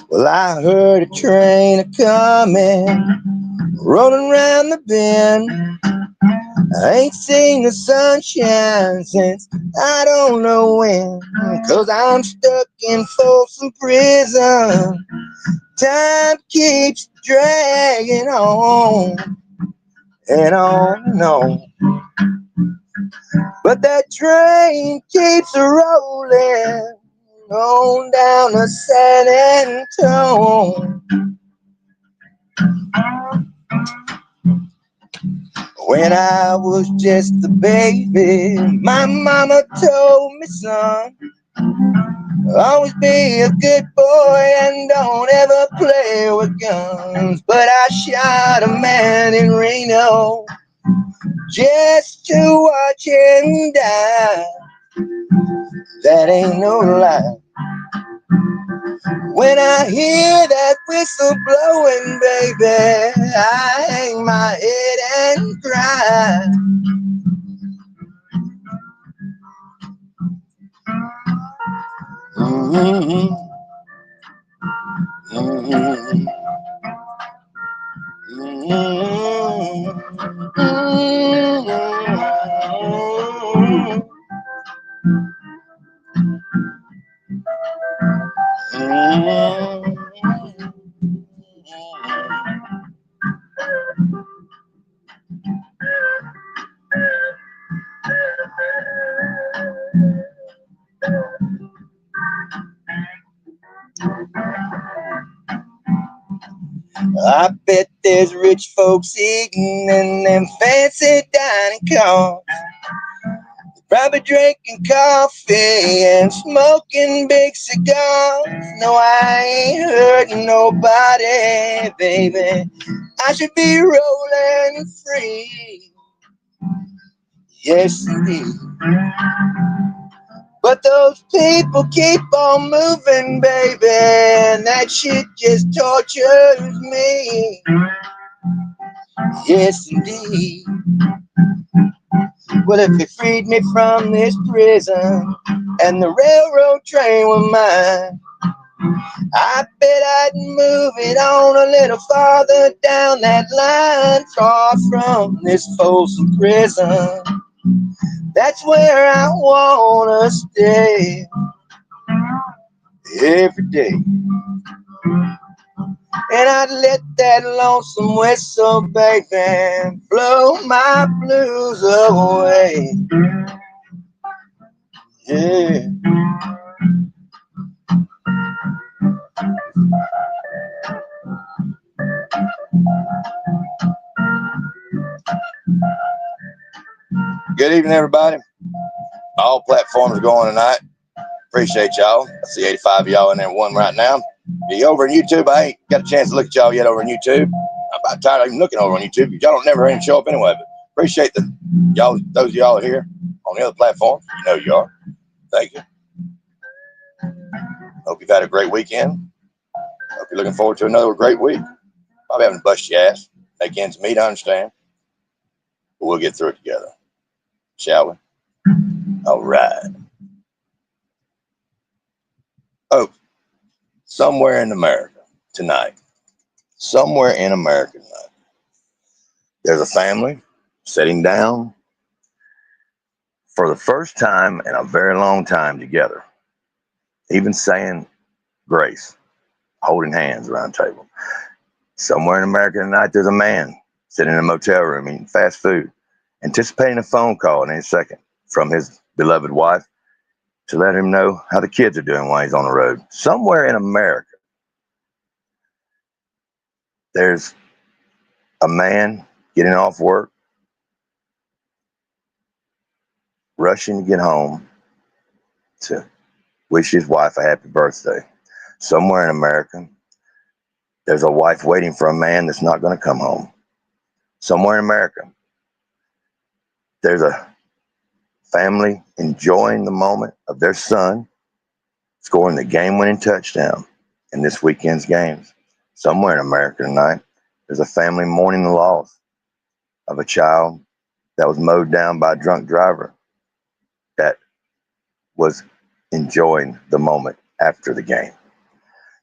Well, I heard a train a coming, rolling round the bend. I ain't seen the sunshine since I don't know when. 'Cause I'm stuck in Folsom Prison. Time keeps dragging on and on and on. But that train keeps rolling on down to San Antone. When I was just a baby, my mama told me, son, always be a good boy and don't ever play with guns. But I shot a man in Reno just to watch him die. That ain't no lie. When I hear that whistle blowing, baby, I hang my head and cry. Mm-hmm. Mm-hmm. I bet there's rich folks eating in them fancy dining cars, probably drinking coffee and smoking big cigars. No, I ain't hurting nobody, baby. I should be rolling free. Yes, indeed. But those people keep on moving, baby, and that shit just tortures me. Yes, indeed. Well, if they freed me from this prison and the railroad train were mine, I bet I'd move it on a little farther down that line, far from this Folsom prison. That's where I wanna stay every day. And I'd let that lonesome whistle, baby, blow my blues away. Yeah. Good evening, everybody. All platforms are going tonight. Appreciate y'all. I see 85 of y'all in there one right now. Be over on YouTube. I ain't got a chance to look at y'all yet over on YouTube. I'm about tired of even looking over on YouTube. Y'all don't never even show up anyway. But appreciate y'all, those of y'all here on the other platforms. You know you are. Thank you. Hope you've had a great weekend. Hope you're looking forward to another great week. Probably having to bust your ass. Make ends meet, I understand. But we'll get through it together. Shall we? All right. Oh, somewhere in America tonight, there's a family sitting down for the first time in a very long time together, even saying grace, holding hands around a table. Somewhere in America tonight, there's a man sitting in a motel room eating fast food, anticipating a phone call in any second from his beloved wife to let him know how the kids are doing while he's on the road. Somewhere in America, there's a man getting off work, rushing to get home to wish his wife a happy birthday. Somewhere in America, there's a wife waiting for a man that's not going to come home. Somewhere in America, there's a family enjoying the moment of their son scoring the game-winning touchdown in this weekend's games. Somewhere in America tonight, There's a family mourning the loss of a child that was mowed down by a drunk driver that was enjoying the moment after the game.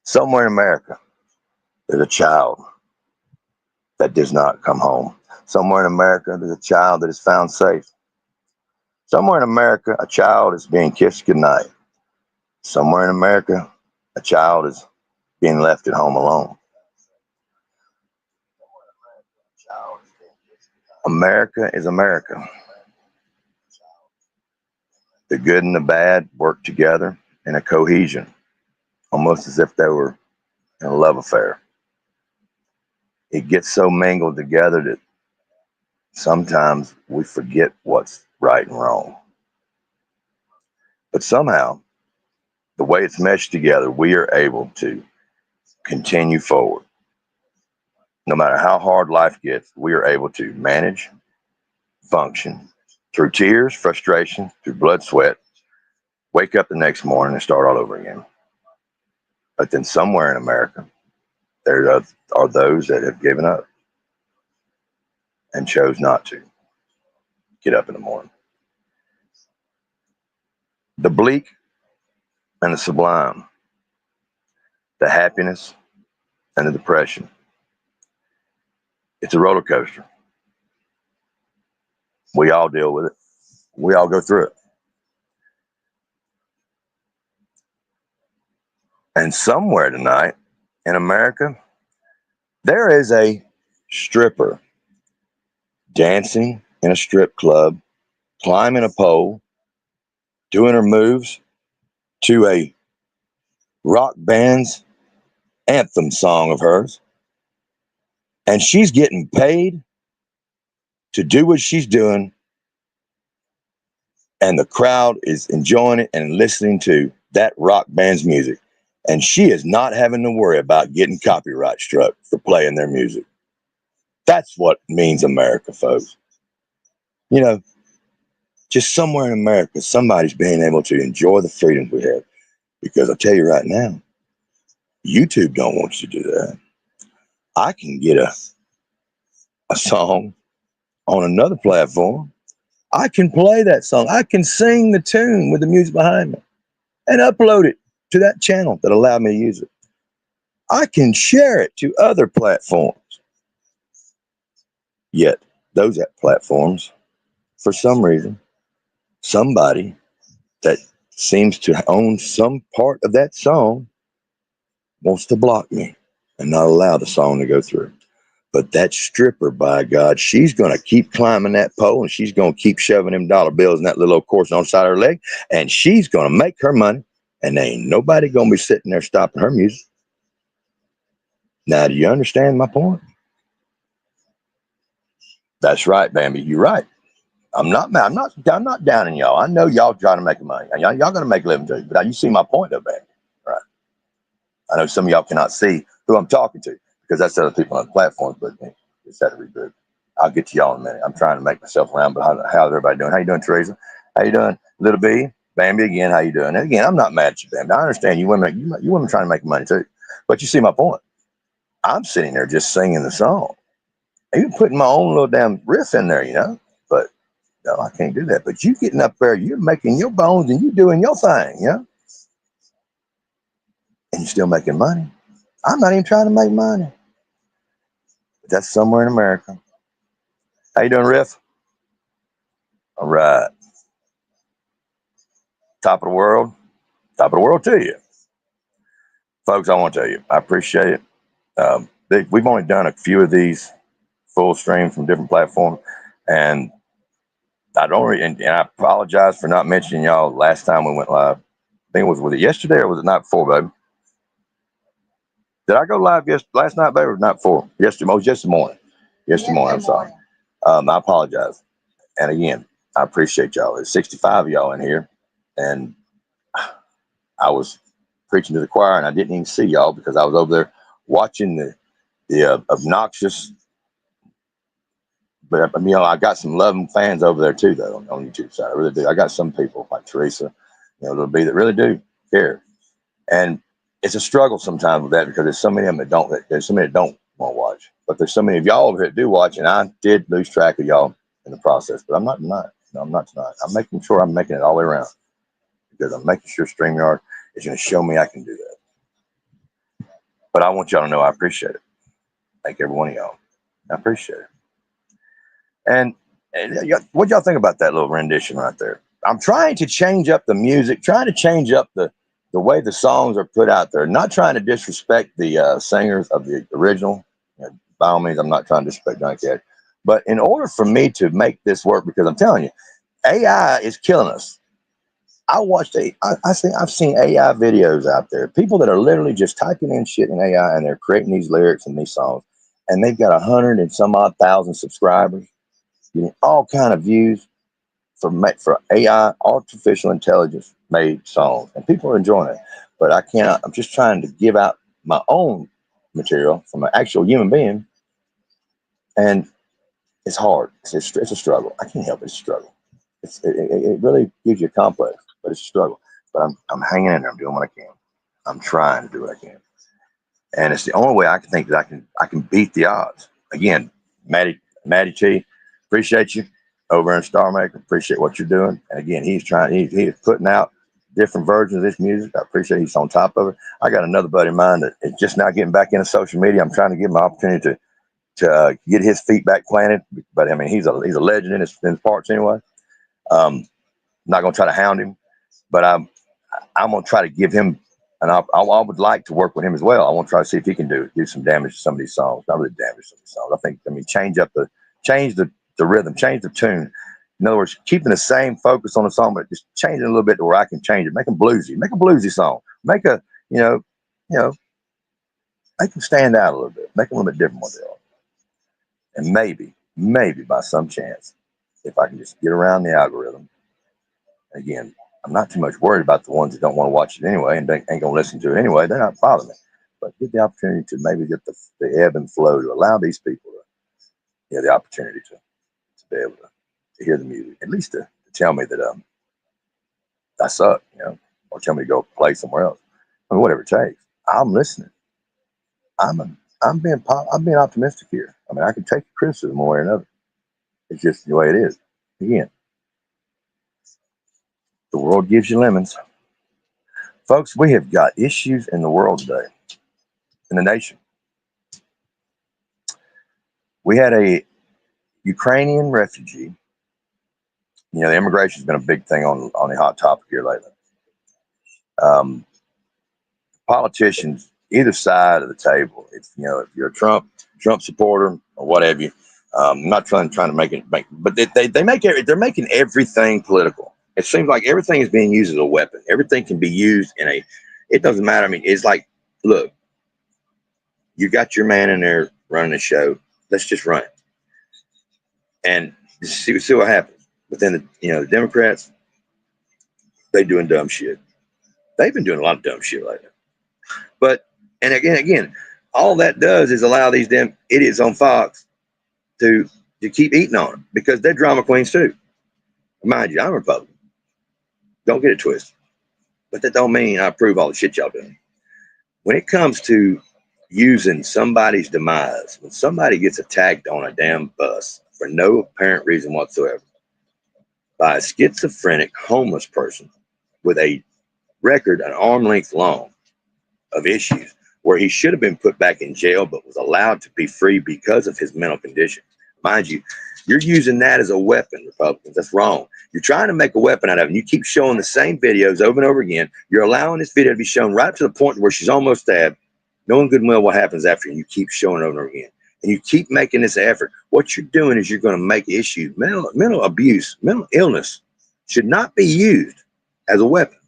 Somewhere in America, there's a child that does not come home. Somewhere in America, there's a child that is found safe. Somewhere in America, a child is being kissed goodnight. Somewhere in America, a child is being left at home alone. America is America. The good and the bad work together in a cohesion, almost as if they were in a love affair. It gets so mingled together that sometimes we forget what's right and wrong. But somehow, the way it's meshed together, we are able to continue forward. No matter how hard life gets, we are able to manage, function through tears, frustration, through blood, sweat, wake up the next morning and start all over again. But then somewhere in America, there are those that have given up and chose not to get up in the morning. The bleak and the sublime, the happiness and the depression. It's a roller coaster. We all deal with it. We all go through it. And somewhere tonight in America, there is a stripper dancing in a strip club, climbing a pole, doing her moves to a rock band's anthem song of hers. And she's getting paid to do what she's doing. And the crowd is enjoying it and listening to that rock band's music. And she is not having to worry about getting copyright struck for playing their music. That's what means America, folks. You know, just somewhere in America, somebody's being able to enjoy the freedoms we have. Because I'll tell you right now, YouTube don't want you to do that. I can get a song on another platform. I can play that song. I can sing the tune with the music behind me and upload it to that channel that allowed me to use it. I can share it to other platforms. Yet those platforms, for some reason, somebody that seems to own some part of that song wants to block me and not allow the song to go through. But that stripper, by God, she's going to keep climbing that pole and she's going to keep shoving them dollar bills in that little old course on the side of her leg. And she's going to make her money. And there ain't nobody going to be sitting there stopping her music. Now, do you understand my point? That's right, Bambi. You're right. I'm not downing y'all. I know y'all trying to make money. Y'all going to make a living too. But you see my point, though, Bambi. Right. I know some of y'all cannot see who I'm talking to because that's other people on the platform, but it's that reboot. I'll get to y'all in a minute. I'm trying to make myself around, but how's everybody doing? How you doing, Teresa? How you doing, Little B? Bambi again, how you doing? And again, I'm not mad at you, Bambi. I understand you women trying to make money too. But you see my point. I'm sitting there just singing the song. Even putting my own little damn riff in there, you know? But no, I can't do that. But you getting up there, you're making your bones and you doing your thing, you know? And you're still making money. I'm not even trying to make money. But that's somewhere in America. How you doing, Riff? All right. Top of the world. Top of the world to you. Folks, I want to tell you, I appreciate it. We've only done a few of these full streams from different platforms. And I don't really, and I apologize for not mentioning y'all last time we went live. I think was it yesterday or was it night before, baby? Did I go live last night, baby, or night before? Yesterday, it was yesterday morning. Yesterday morning, I'm sorry. I apologize. And again, I appreciate y'all. There's 65 of y'all in here. And I was preaching to the choir and I didn't even see y'all because I was over there watching the obnoxious. But you know, I got some loving fans over there too, though, on YouTube side. I really do. I got some people like Teresa, Little B, that really do care. And it's a struggle sometimes with that because there's so many of them that don't. There's so many that don't won't watch. But there's so many of y'all over here that do watch, and I did lose track of y'all in the process. But I'm not tonight. No, I'm not tonight. I'm making sure I'm making it all the way around because I'm making sure StreamYard is going to show me I can do that. But I want y'all to know I appreciate it. Thank every one of y'all. I appreciate it. And what y'all think about that little rendition right there? I'm trying to change up the music, trying to change up the way the songs are put out there. Not trying to disrespect the singers of the original. By all means, I'm not trying to disrespect Johnny Cash. But in order for me to make this work, because I'm telling you, AI is killing us. I've seen AI videos out there. People that are literally just typing in shit in AI and they're creating these lyrics and these songs, and they've got 100 and some odd thousand subscribers, getting all kind of views for AI, artificial intelligence made songs, and people are enjoying it. But I can't. I'm just trying to give out my own material from an actual human being, and it's hard. It's a struggle. I can't help it. It's a struggle. It really gives you a complex, but it's a struggle. But I'm hanging in there. I'm doing what I can. I'm trying to do what I can, and it's the only way I can think that I can beat the odds. Again, Matty T, appreciate you over in Star Maker. Appreciate what you're doing. And again, he's is putting out different versions of this music. I appreciate he's on top of it. I got another buddy of mine that is just now getting back into social media. I'm trying to give him an opportunity to get his feet back planted. But I mean, he's a legend in his parts anyway. Not gonna try to hound him, but I'm gonna try to give him I would like to work with him as well. I want to try to see if he can do some damage to some of these songs. Not really damage some of these songs. I mean, change the rhythm, change the tune. In other words, keeping the same focus on the song, but just changing a little bit to where I can change it. Make them bluesy. Make a bluesy song. Make a, you know, make them stand out a little bit. Make them a little bit different what they are. And maybe by some chance, if I can just get around the algorithm, again, I'm not too much worried about the ones that don't want to watch it anyway and ain't gonna listen to it anyway. They're not bothering me. But get the opportunity to maybe get the ebb and flow to allow these people to, the opportunity to be able to hear the music, at least to tell me that I suck, or tell me to go play somewhere else. I mean, whatever it takes. I'm listening. I'm being optimistic here. I mean, I can take criticism one way or another. It's just the way it is. Again, the world gives you lemons. Folks, we have got issues in the world today, in the nation. We had a Ukrainian refugee. The immigration has been a big thing on the hot topic here lately. Politicians, either side of the table, if you're a Trump supporter or whatever, I'm not trying to make it, but they're making everything political. It seems like everything is being used as a weapon. Everything can be used it doesn't matter. I mean, it's like, look, you got your man in there running the show. Let's just run it and see what happens. But then the Democrats, they doing dumb shit. They've been doing a lot of dumb shit lately. But and again, all that does is allow these damn idiots on Fox to keep eating on them because they're drama queens too. Mind you, I'm a Republican. Don't get it twisted. But that don't mean I approve all the shit y'all doing. When it comes to using somebody's demise, when somebody gets attacked on a damn bus for no apparent reason whatsoever by a schizophrenic homeless person with a record an arm length long of issues where he should have been put back in jail but was allowed to be free because of his mental condition. Mind you, you're using that as a weapon, Republicans. That's wrong. You're trying to make a weapon out of it. And you keep showing the same videos over and over again. You're allowing this video to be shown right to the point where she's almost stabbed, knowing good and well what happens after, and you keep showing it over and over again. And you keep making this effort. What you're doing is you're going to make issues. Mental abuse, mental illness should not be used as a weapon.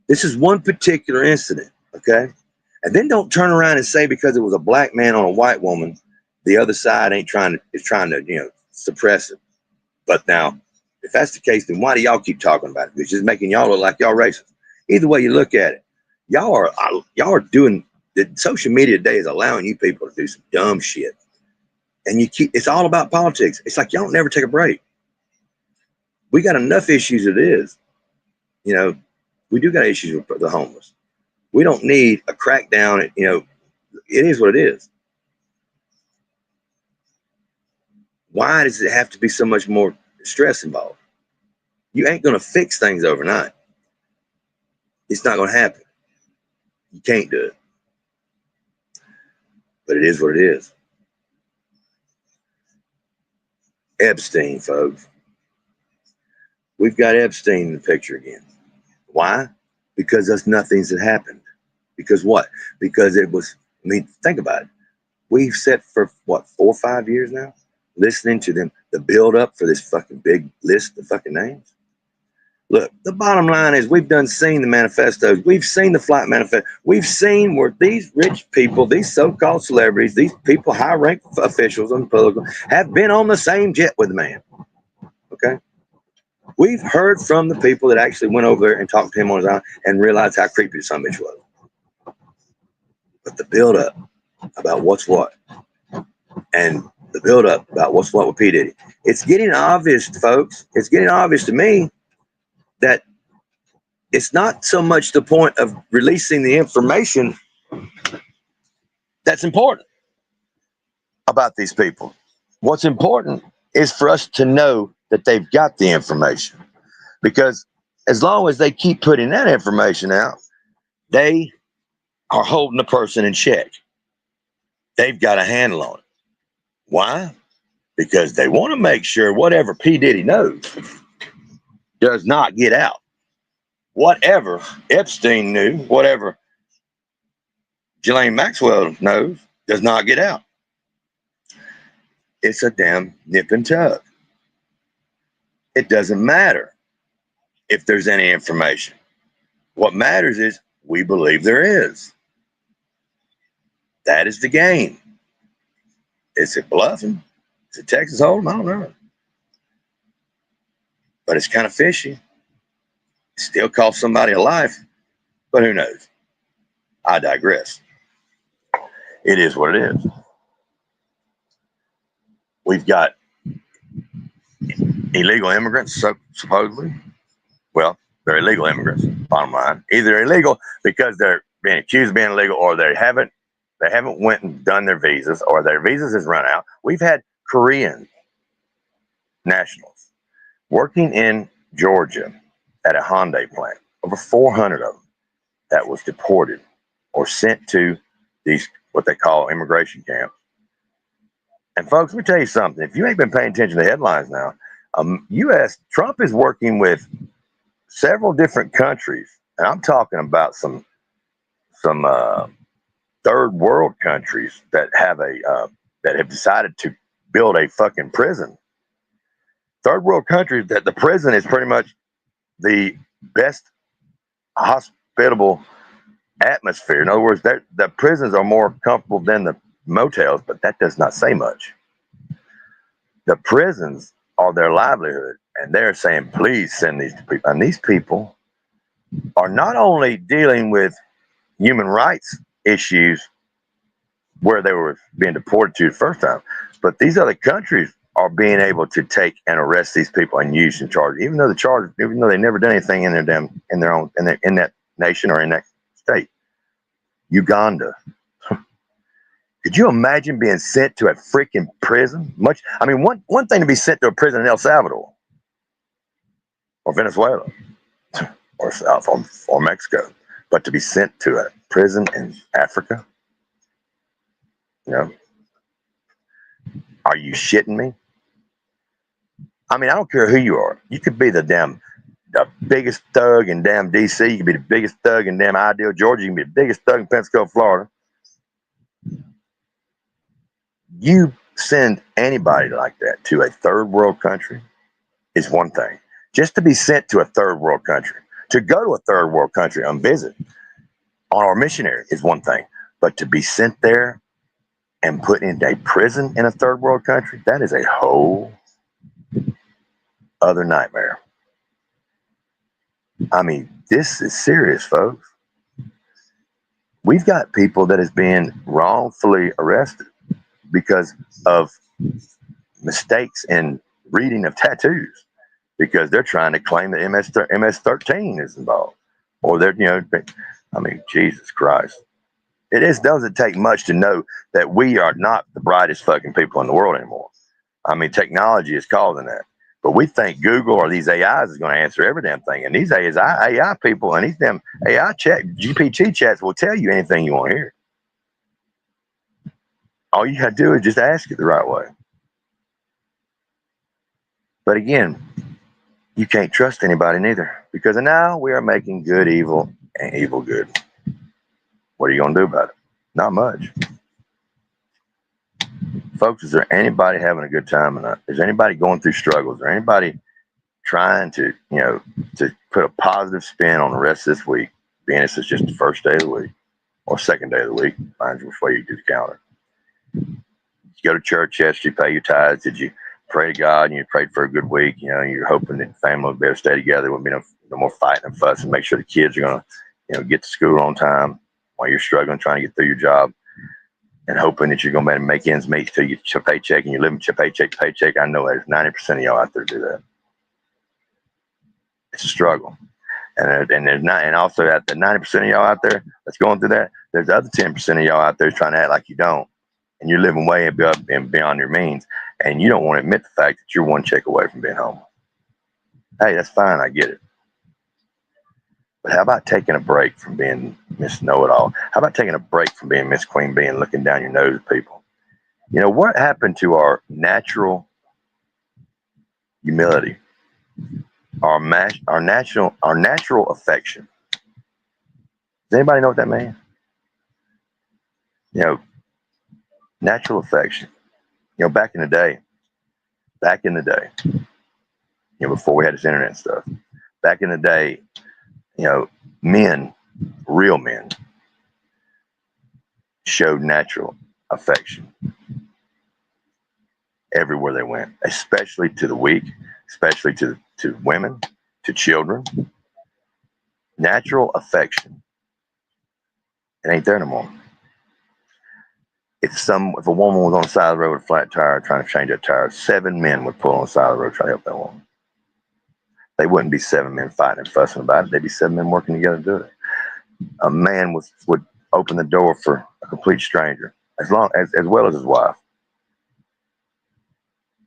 This is one particular incident, okay? And then don't turn around and say because it was a black man on a white woman, the other side is trying to suppress it. But now, if that's the case, then why do y'all keep talking about it? It's just making y'all look like y'all racist. Either way you look at it, y'all are doing the social media today is allowing you people to do some dumb shit. And it's all about politics. It's like y'all don't never take a break. We got enough issues as it is. We do got issues with the homeless. We don't need a crackdown. It is what it is. Why does it have to be so much more stress involved? You ain't going to fix things overnight. It's not going to happen. You can't do it. But it is what it is. Epstein, folks. We've got Epstein in the picture again. Why? Because there's nothing that happened. Because what? Because it was, I mean, think about it. We've sat for what, 4 or 5 years now, listening to them, the build up for this fucking big list of fucking names. Look, the bottom line is we've seen the manifestos. We've seen the flight manifesto. We've seen where these rich people, these so-called celebrities, these people, high-ranked officials and political, have been on the same jet with the man. Okay? We've heard from the people that actually went over there and talked to him on his own and realized how creepy the son of a bitch was. But the build-up about what's what, and the build-up about what's what with P. Diddy, it's getting obvious, folks. It's getting obvious to me that it's not so much the point of releasing the information that's important about these people. What's important is for us to know that they've got the information. Because as long as they keep putting that information out, they are holding the person in check. They've got a handle on it. Why? Because they want to make sure whatever P. Diddy knows does not get out. Whatever Epstein knew, whatever Ghislaine Maxwell knows, does not get out. It's a damn nip and tug. It doesn't matter if there's any information. What matters is we believe there is. That is the game. Is it bluffing? Is it Texas Hold'em? I don't know. But it's kind of fishy. It still cost somebody a life, but who knows? I digress. It is what it is. We've got illegal immigrants, supposedly. Well, they're illegal immigrants, bottom line. Either illegal because they're being accused of being illegal, or they haven't went and done their visas, or their visas has run out. We've had Korean nationals working in Georgia at a Hyundai plant, over 400 of them, that was deported or sent to these, what they call immigration camps. And folks, let me tell you something. If you ain't been paying attention to the headlines now, Trump is working with several different countries, and I'm talking about some third world countries that have decided to build a fucking prison. Third world countries that the prison is pretty much the best hospitable atmosphere. In other words, the prisons are more comfortable than the motels, but that does not say much. The prisons are their livelihood, and they're saying, please send these people. And these people are not only dealing with human rights issues where they were being deported to the first time, but these other countries are being able to take and arrest these people and use and charge, even though they never done anything in that nation or in that state. Uganda. Could you imagine being sent to a freaking prison? One thing to be sent to a prison in El Salvador or Venezuela or South or Mexico, but to be sent to a prison in Africa? Are you shitting me? I don't care who you are. You could be the biggest thug in damn DC. You could be the biggest thug in damn Ideal, Georgia. You can be the biggest thug in Pensacola, Florida. You send anybody like that to a third world country is one thing. Just to be sent to a third world country, to go to a third world country on visit on our missionary is one thing. But to be sent there and put in a prison in a third world country, that is a whole other nightmare. This is serious, folks. We've got people that is being wrongfully arrested because of mistakes in reading of tattoos, because they're trying to claim that MS-13 is involved, or Jesus Christ. Doesn't take much to know that we are not the brightest fucking people in the world anymore. I mean, technology is causing that. But we think Google or these AIs is going to answer every damn thing. And these AI people and these damn AI GPT chats will tell you anything you want to hear. All you got to do is just ask it the right way. But again, you can't trust anybody neither, because now we are making good evil and evil good. What are you going to do about it? Not much. Folks, is there anybody having a good time or not? Is anybody going through struggles? Or anybody trying to, to put a positive spin on the rest of this week, being this is just the first day of the week or second day of the week, mind you, before you do the calendar? Did you go to church yesterday? You pay your tithes? Did you pray to God and you prayed for a good week? You're hoping that the family will be able to stay together, won't be no more fighting and fuss, and make sure the kids are going to, get to school on time while you're struggling trying to get through your job, and hoping that you're going to be able to make ends meet till you get your paycheck, and you're living paycheck to paycheck. I know there's 90% of y'all out there do that. It's a struggle. And there's not, and also at the 90% of y'all out there that's going through that, there's the other 10% of y'all out there trying to act like you don't, and you're living way above and beyond your means, and you don't want to admit the fact that you're one check away from being home. Hey, that's fine, I get it. But how about taking a break from being Miss Know-It-All? How about taking a break from being Miss Queen Bee and looking down your nose at people? What happened to our natural humility, our natural affection? Does anybody know what that means? Natural affection. Back in the day, before we had this internet stuff, back in the day, men, real men, showed natural affection everywhere they went, especially to the weak, especially to women, to children. Natural affection. It ain't there no more. If a woman was on the side of the road with a flat tire trying to change that tire, 7 men would pull on the side of the road trying to help that woman. They wouldn't be 7 men fighting and fussing about it. They'd be 7 men working together to do it. A man would open the door for a complete stranger, as well as his wife.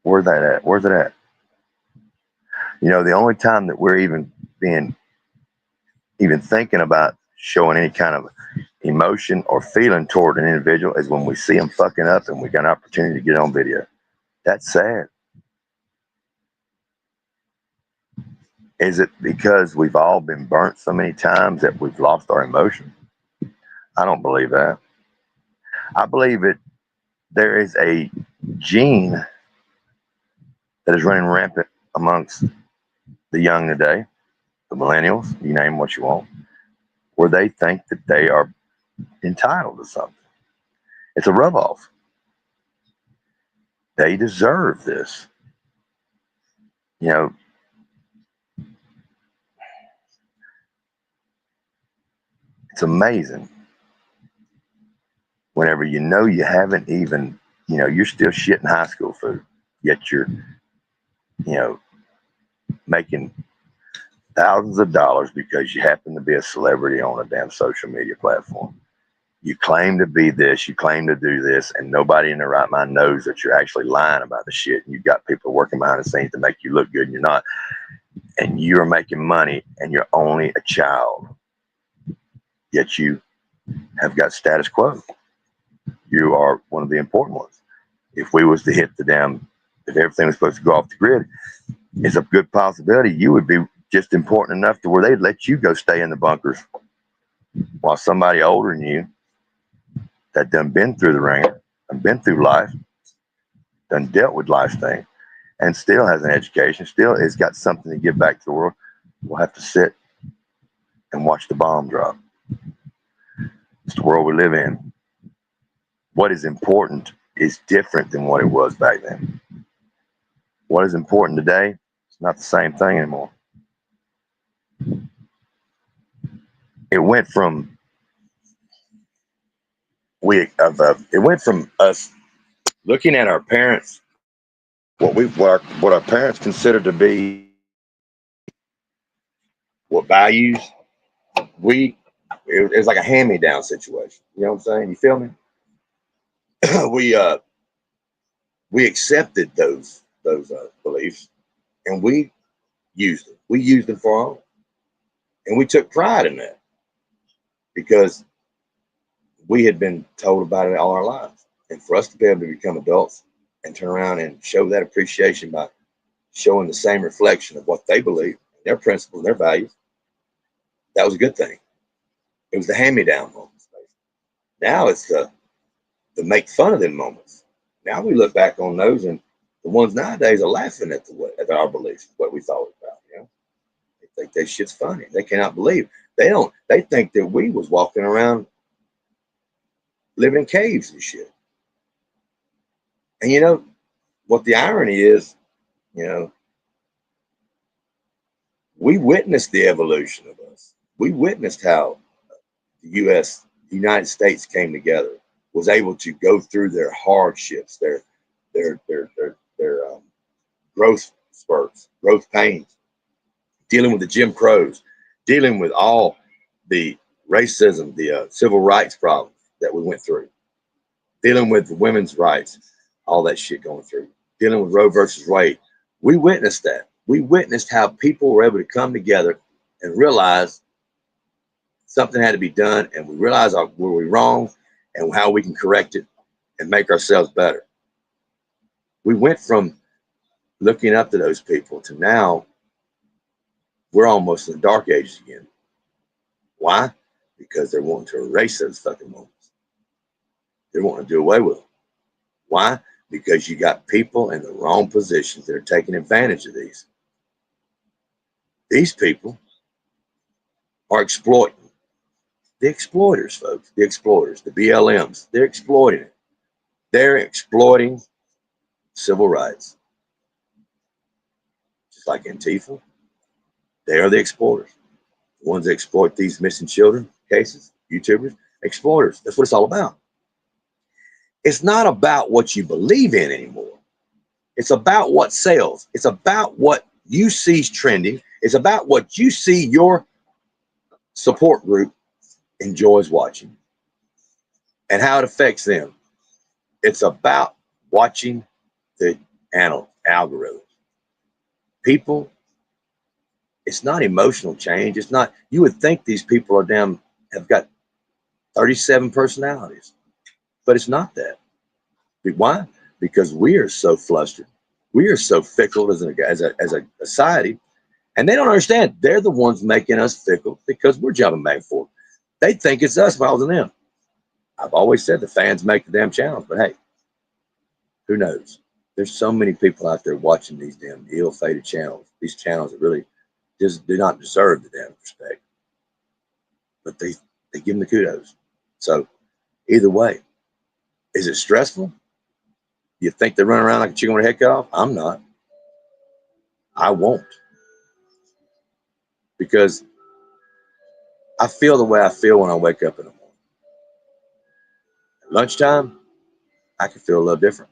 Where's that at? Where's it at? The only time that we're even thinking about showing any kind of emotion or feeling toward an individual is when we see them fucking up and we got an opportunity to get it on video. That's sad. Is it because we've all been burnt so many times that we've lost our emotion? I don't believe that. I believe there is a gene that is running rampant amongst the young today, the millennials, you name what you want, where they think that they are entitled to something. It's a rub-off. They deserve this. It's amazing whenever you haven't even, you're still shitting high school food, yet you're, making thousands of dollars because you happen to be a celebrity on a damn social media platform. You claim to be this, you claim to do this, and nobody in their right mind knows that you're actually lying about the shit. And you've got people working behind the scenes to make you look good, and you're not. And you're making money, and you're only a child. Yet you have got status quo. You are one of the important ones. If we was to hit if everything was supposed to go off the grid, it's a good possibility you would be just important enough to where they'd let you go stay in the bunkers while somebody older than you that done been through the ringer and been through life, done dealt with life's thing, and still has an education, still has got something to give back to the world, will have to sit and watch the bomb drop. It's the world we live in. What is important is different than what it was back then. What is important today is not the same thing anymore. It went from us looking at our parents, what our parents considered to be what values it was like a hand-me-down situation. You know what I'm saying? You feel me? we we accepted those beliefs, and we used them. We used them for our own, and we took pride in that because we had been told about it all our lives. And for us to be able to become adults and turn around and show that appreciation by showing the same reflection of what they believe, their principles, their values, that was a good thing. It was the hand-me-down moments. Now it's the make fun of them moments. Now we look back on those, and the ones nowadays are laughing at our beliefs, what we thought about. You know, they think that shit's funny. They cannot believe. They don't. They think that we was walking around living in caves and shit. And you know what the irony is? You know, we witnessed the evolution of us. We witnessed how the the United States came together, was able to go through their hardships, their growth spurts, growth pains, dealing with the Jim Crows, dealing with all the racism, the civil rights problems that we went through, dealing with women's rights, all that shit going through, dealing with Roe versus Wade. We witnessed that. We witnessed how people were able to come together and realize something had to be done, and we realized were we wrong and how we can correct it and make ourselves better. We went from looking up to those people to now we're almost in the dark ages again. Why? Because they're wanting to erase those fucking moments. They're wanting to do away with them. Why? Because you got people in the wrong positions that are taking advantage of these. These people are exploiting. The exploiters, folks, the exploiters, the BLMs, they're exploiting it. They're exploiting civil rights. Just like Antifa, they are the exploiters. The ones that exploit these missing children cases, YouTubers, exploiters. That's what it's all about. It's not about what you believe in anymore. It's about what sells. It's about what you see trending. It's about what you see your support group enjoys watching and how it affects them. It's about watching the algorithms. People, it's not emotional change. It's not, you would think these people have got 37 personalities, but it's not that. Why? Because we are so flustered. We are so fickle as a society, and they don't understand. They're the ones making us fickle because we're jumping back and forth. They think it's us rather than them. I've always said the fans make the damn channels, but hey, who knows? There's so many people out there watching these damn ill-fated channels. These channels that really just do not deserve the damn respect, but they give them the kudos. So either way, is it stressful? You think they run around like a chicken with a head cut off? I'm not. I won't. Because I feel the way I feel when I wake up in the morning. At lunchtime, I can feel a little different.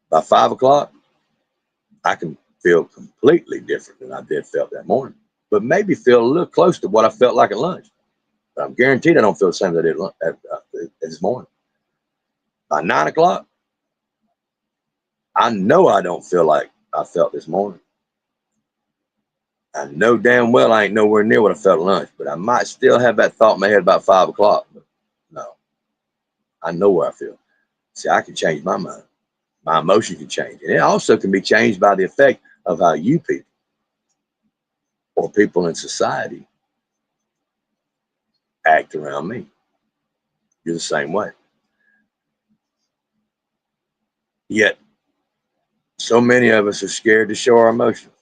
By 5 o'clock, I can feel completely different than I did felt that morning. But maybe feel a little close to what I felt like at lunch. But I'm guaranteed I don't feel the same as I did this morning. By 9 o'clock, I know I don't feel like I felt this morning. I know damn well I ain't nowhere near what I felt at lunch, but I might still have that thought in my head about 5 o'clock. But no, I know where I feel. See, I can change my mind. My emotion can change. And it also can be changed by the effect of how you people or people in society act around me. You're the same way. Yet, so many of us are scared to show our emotions.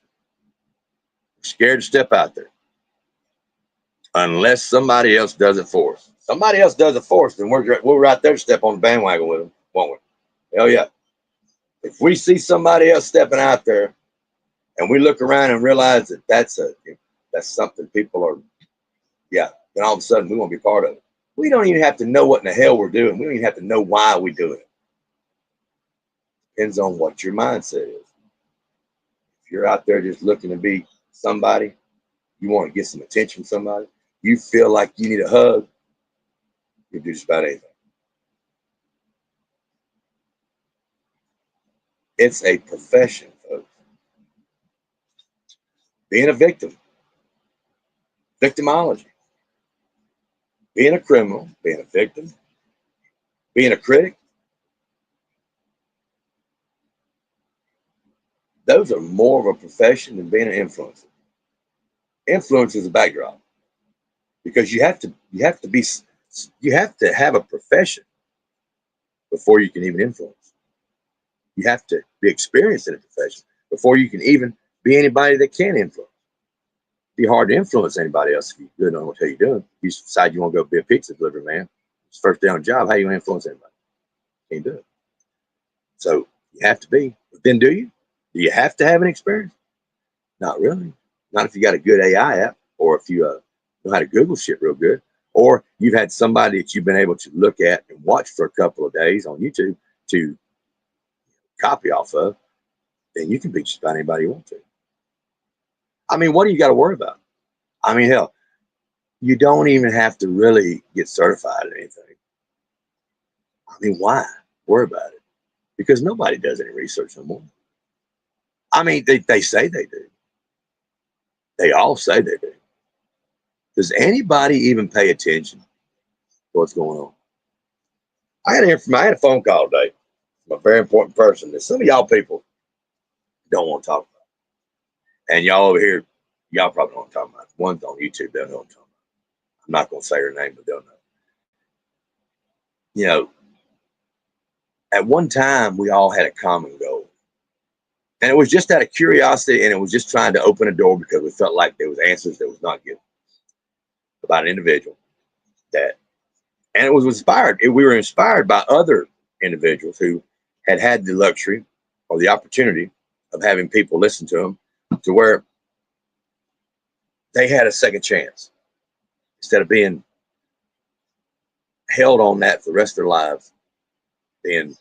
Scared to step out there. Unless somebody else does it for us. Somebody else does it for us, then we're right there to step on the bandwagon with them, won't we? Hell yeah. If we see somebody else stepping out there and we look around and realize that that's something people are, yeah, then all of a sudden we want to be part of it. We don't even have to know what in the hell we're doing. We don't even have to know why we're doing it. Depends on what your mindset is. If you're out there just looking to be somebody, you want to get some attention from somebody, you feel like you need a hug, you do just about anything. It's a profession, folks. Being a victim, victimology, being a criminal, being a victim, being a critic, those are more of a profession than being an influencer. Influence is a backdrop because you have to have a profession before you can even influence. You have to be experienced in a profession before you can even be anybody that can influence. It'd be hard to influence anybody else if you good on what you're doing. You decide you want to go be a pizza delivery man. It's first day on the job. How you going to influence anybody? Can't do it. So you have to be. But then do you? Do you have to have an experience? Not really. Not if you got a good AI app or if you know how to Google shit real good, or you've had somebody that you've been able to look at and watch for a couple of days on YouTube to copy off of, then you can be just about anybody you want to. I mean, what do you got to worry about? I mean, hell, you don't even have to really get certified in anything. I mean, why worry about it? Because nobody does any research no more. I mean, they say they do. They all say they do. Does anybody even pay attention to what's going on? I had a phone call today from a very important person that some of y'all people don't want to talk about. And y'all over here, y'all probably don't want to talk about it. One's on YouTube, they'll know what I'm talking about. I'm not going to say her name, but they'll know. You know, at one time, we all had a common goal. And it was just out of curiosity, and it was just trying to open a door because we felt like there was answers that was not given about an individual that, and it was inspired. We were inspired by other individuals who had had the luxury or the opportunity of having people listen to them to where they had a second chance instead of being held on that for the rest of their lives, being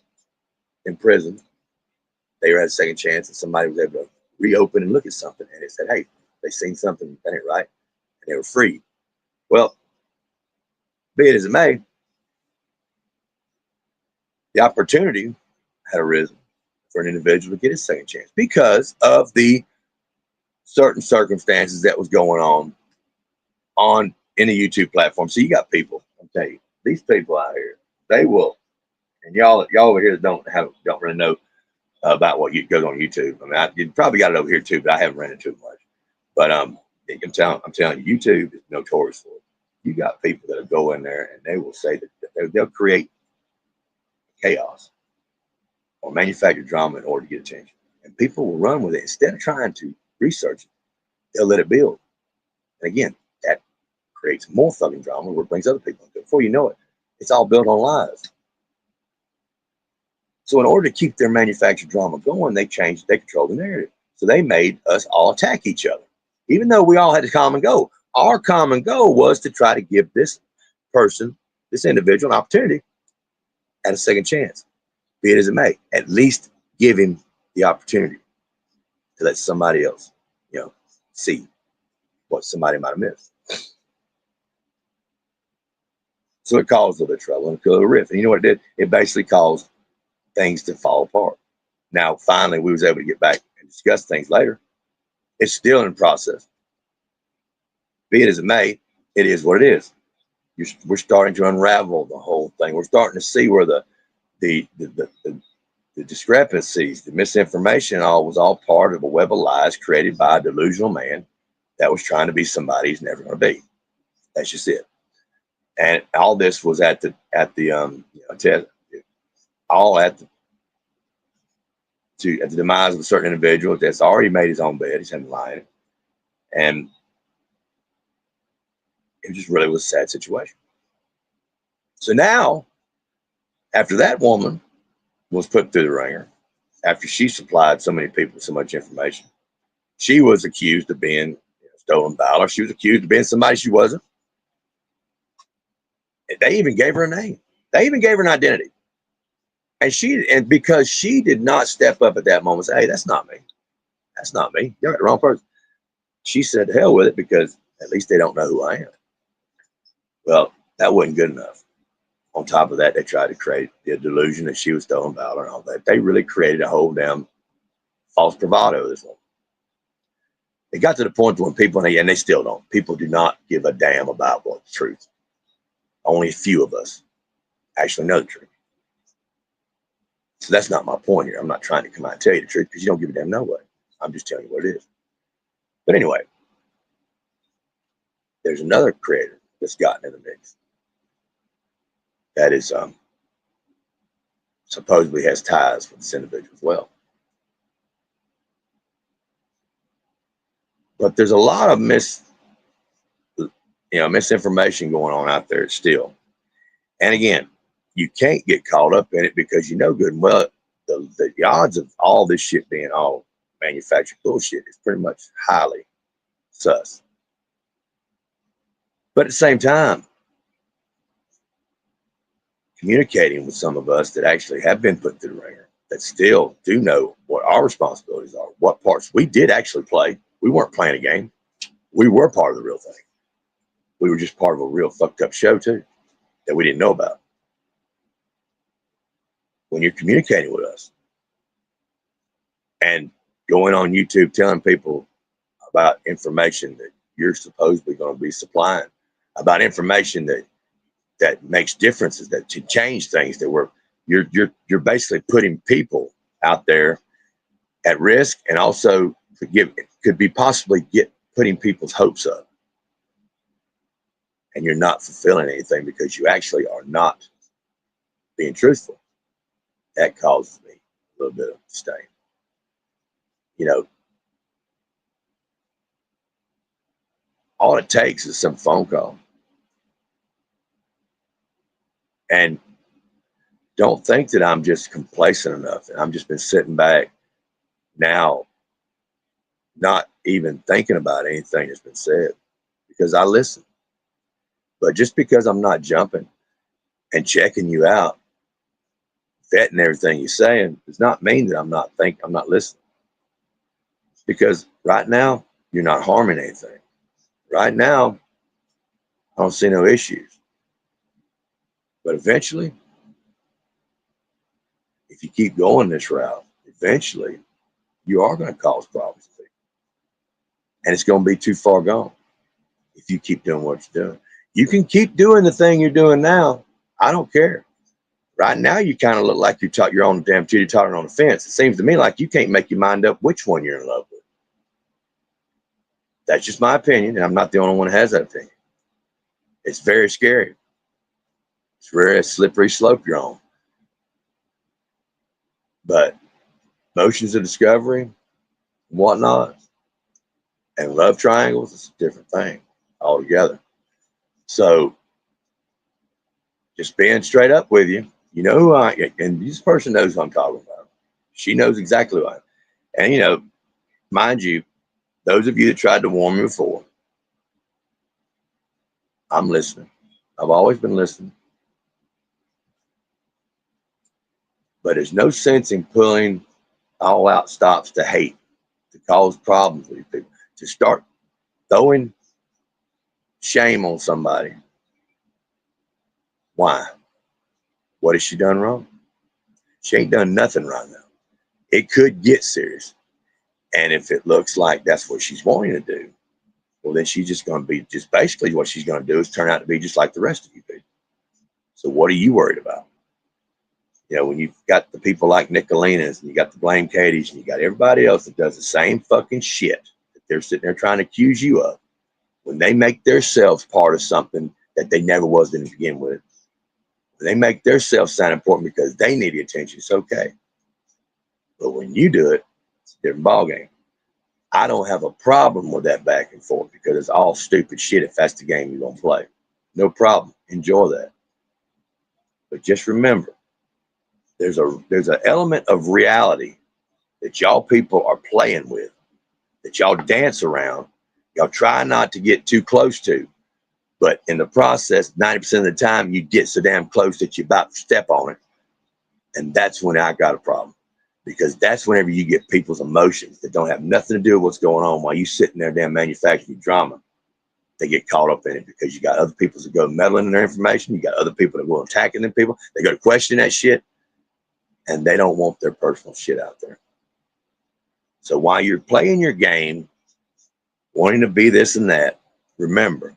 in prison. They had a second chance, and somebody was able to reopen and look at something, and it said, "Hey, they seen something that ain't right," and they were free. Well, be it as it may, the opportunity had arisen for an individual to get his second chance because of the certain circumstances that was going on in the YouTube platform. So you got people, I'm telling you, these people out here, they will, and y'all over here don't really know about what goes on YouTube. I mean, you probably got it over here too, but I haven't ran into it much. But I'm telling you, YouTube is notorious for it. You got people that'll go in there and they will say that they'll create chaos or manufacture drama in order to get attention, and people will run with it instead of trying to research it. They'll let it build, and again, that creates more fucking drama, where it brings other people into it. Before you know it, it's all built on lies. So in order to keep their manufactured drama going, they controlled the narrative. So they made us all attack each other. Even though we all had a common goal. Our common goal was to try to give this person, this individual, an opportunity at a second chance. Be it as it may, at least give him the opportunity to let somebody else, see what somebody might have missed. So it caused a little bit of trouble and a little rift. And you know what it did? It basically caused things to fall apart. Now, finally, we was able to get back and discuss things later. It's still in process. Be it as it may, it is what it is. We're starting to unravel the whole thing. We're starting to see where the discrepancies, the misinformation, was all part of a web of lies created by a delusional man that was trying to be somebody he's never going to be. That's just it. And all this was at the demise of a certain individual that's already made his own bed. He's been lying, and it just really was a sad situation. So now, after that woman was put through the ringer, after she supplied so many people with so much information, she was accused of being stolen valor. She was accused of being somebody she wasn't. They even gave her a name. They even gave her an identity. And because she did not step up at that moment and say, "Hey, that's not me. That's not me. You're the wrong person." She said, "To hell with it, because at least they don't know who I am." Well, that wasn't good enough. On top of that, they tried to create the delusion that she was stolen valor and all that. They really created a whole damn false bravado. This one. It got to the point when people, and they still don't, people do not give a damn about what's truth. Only a few of us actually know the truth. So that's not my point here. I'm not trying to come out and tell you the truth because you don't give a damn no way. I'm just telling you what it is. But anyway, there's another creator that's gotten in the mix that is supposedly has ties with this individual as well. But there's a lot of misinformation going on out there still. And again, you can't get caught up in it because you know good and well the odds of all this shit being all manufactured bullshit is pretty much highly sus. But at the same time, communicating with some of us that actually have been put through the ringer, that still do know what our responsibilities are, what parts we did actually play. We weren't playing a game. We were part of the real thing. We were just part of a real fucked up show too that we didn't know about. When you're communicating with us and going on YouTube telling people about information that you're supposedly going to be supplying, about information that makes differences, that to change things, that you're basically putting people out there at risk, and also could be possibly putting people's hopes up, and you're not fulfilling anything because you actually are not being truthful. That causes me a little bit of disdain. All it takes is some phone call. And don't think that I'm just complacent enough and I'm just been sitting back now, not even thinking about anything that's been said, because I listen. But just because I'm not jumping and checking you out, vetting everything you're saying, does not mean that I'm not listening. Because right now, you're not harming anything. Right now, I don't see no issues. But eventually, if you keep going this route, eventually you are going to cause problems. And it's going to be too far gone if you keep doing what you're doing. You can keep doing the thing you're doing now. I don't care. Right now, you kind of look like you're on the damn teeter-totter on the fence. It seems to me like you can't make your mind up which one you're in love with. That's just my opinion, and I'm not the only one who has that opinion. It's very scary. It's really a slippery slope you're on. But motions of discovery and whatnot, and love triangles, is a different thing altogether. So just being straight up with you, you know who I am, and this person knows who I'm talking about. She knows exactly who I am. And mind you, those of you that tried to warn me before, I'm listening. I've always been listening. But there's no sense in pulling all out stops to hate, to cause problems with people, to start throwing shame on somebody. Why? What has she done wrong? She ain't done nothing right now. It could get serious. And if it looks like that's what she's wanting to do, well, then she's just going to be, just basically what she's going to do is turn out to be just like the rest of you people. So what are you worried about? When you've got the people like Nicolinas, and you got the Blame Katie's, and you got everybody else that does the same fucking shit that they're sitting there trying to accuse you of, when they make themselves part of something that they never was to begin with, when they make themselves sound important because they need the attention, it's okay. But when you do it, it's a different ballgame. I don't have a problem with that back and forth because it's all stupid shit if that's the game you're going to play. No problem. Enjoy that. But just remember, there's an element of reality that y'all people are playing with, that y'all dance around. Y'all try not to get too close to. But in the process, 90% of the time, you get so damn close that you're about to step on it. And that's when I got a problem. Because that's whenever you get people's emotions that don't have nothing to do with what's going on while you sitting there damn manufacturing drama. They get caught up in it because you got other people that go meddling in their information. You got other people that go attacking them people. They go to question that shit, and they don't want their personal shit out there. So while you're playing your game, wanting to be this and that, remember,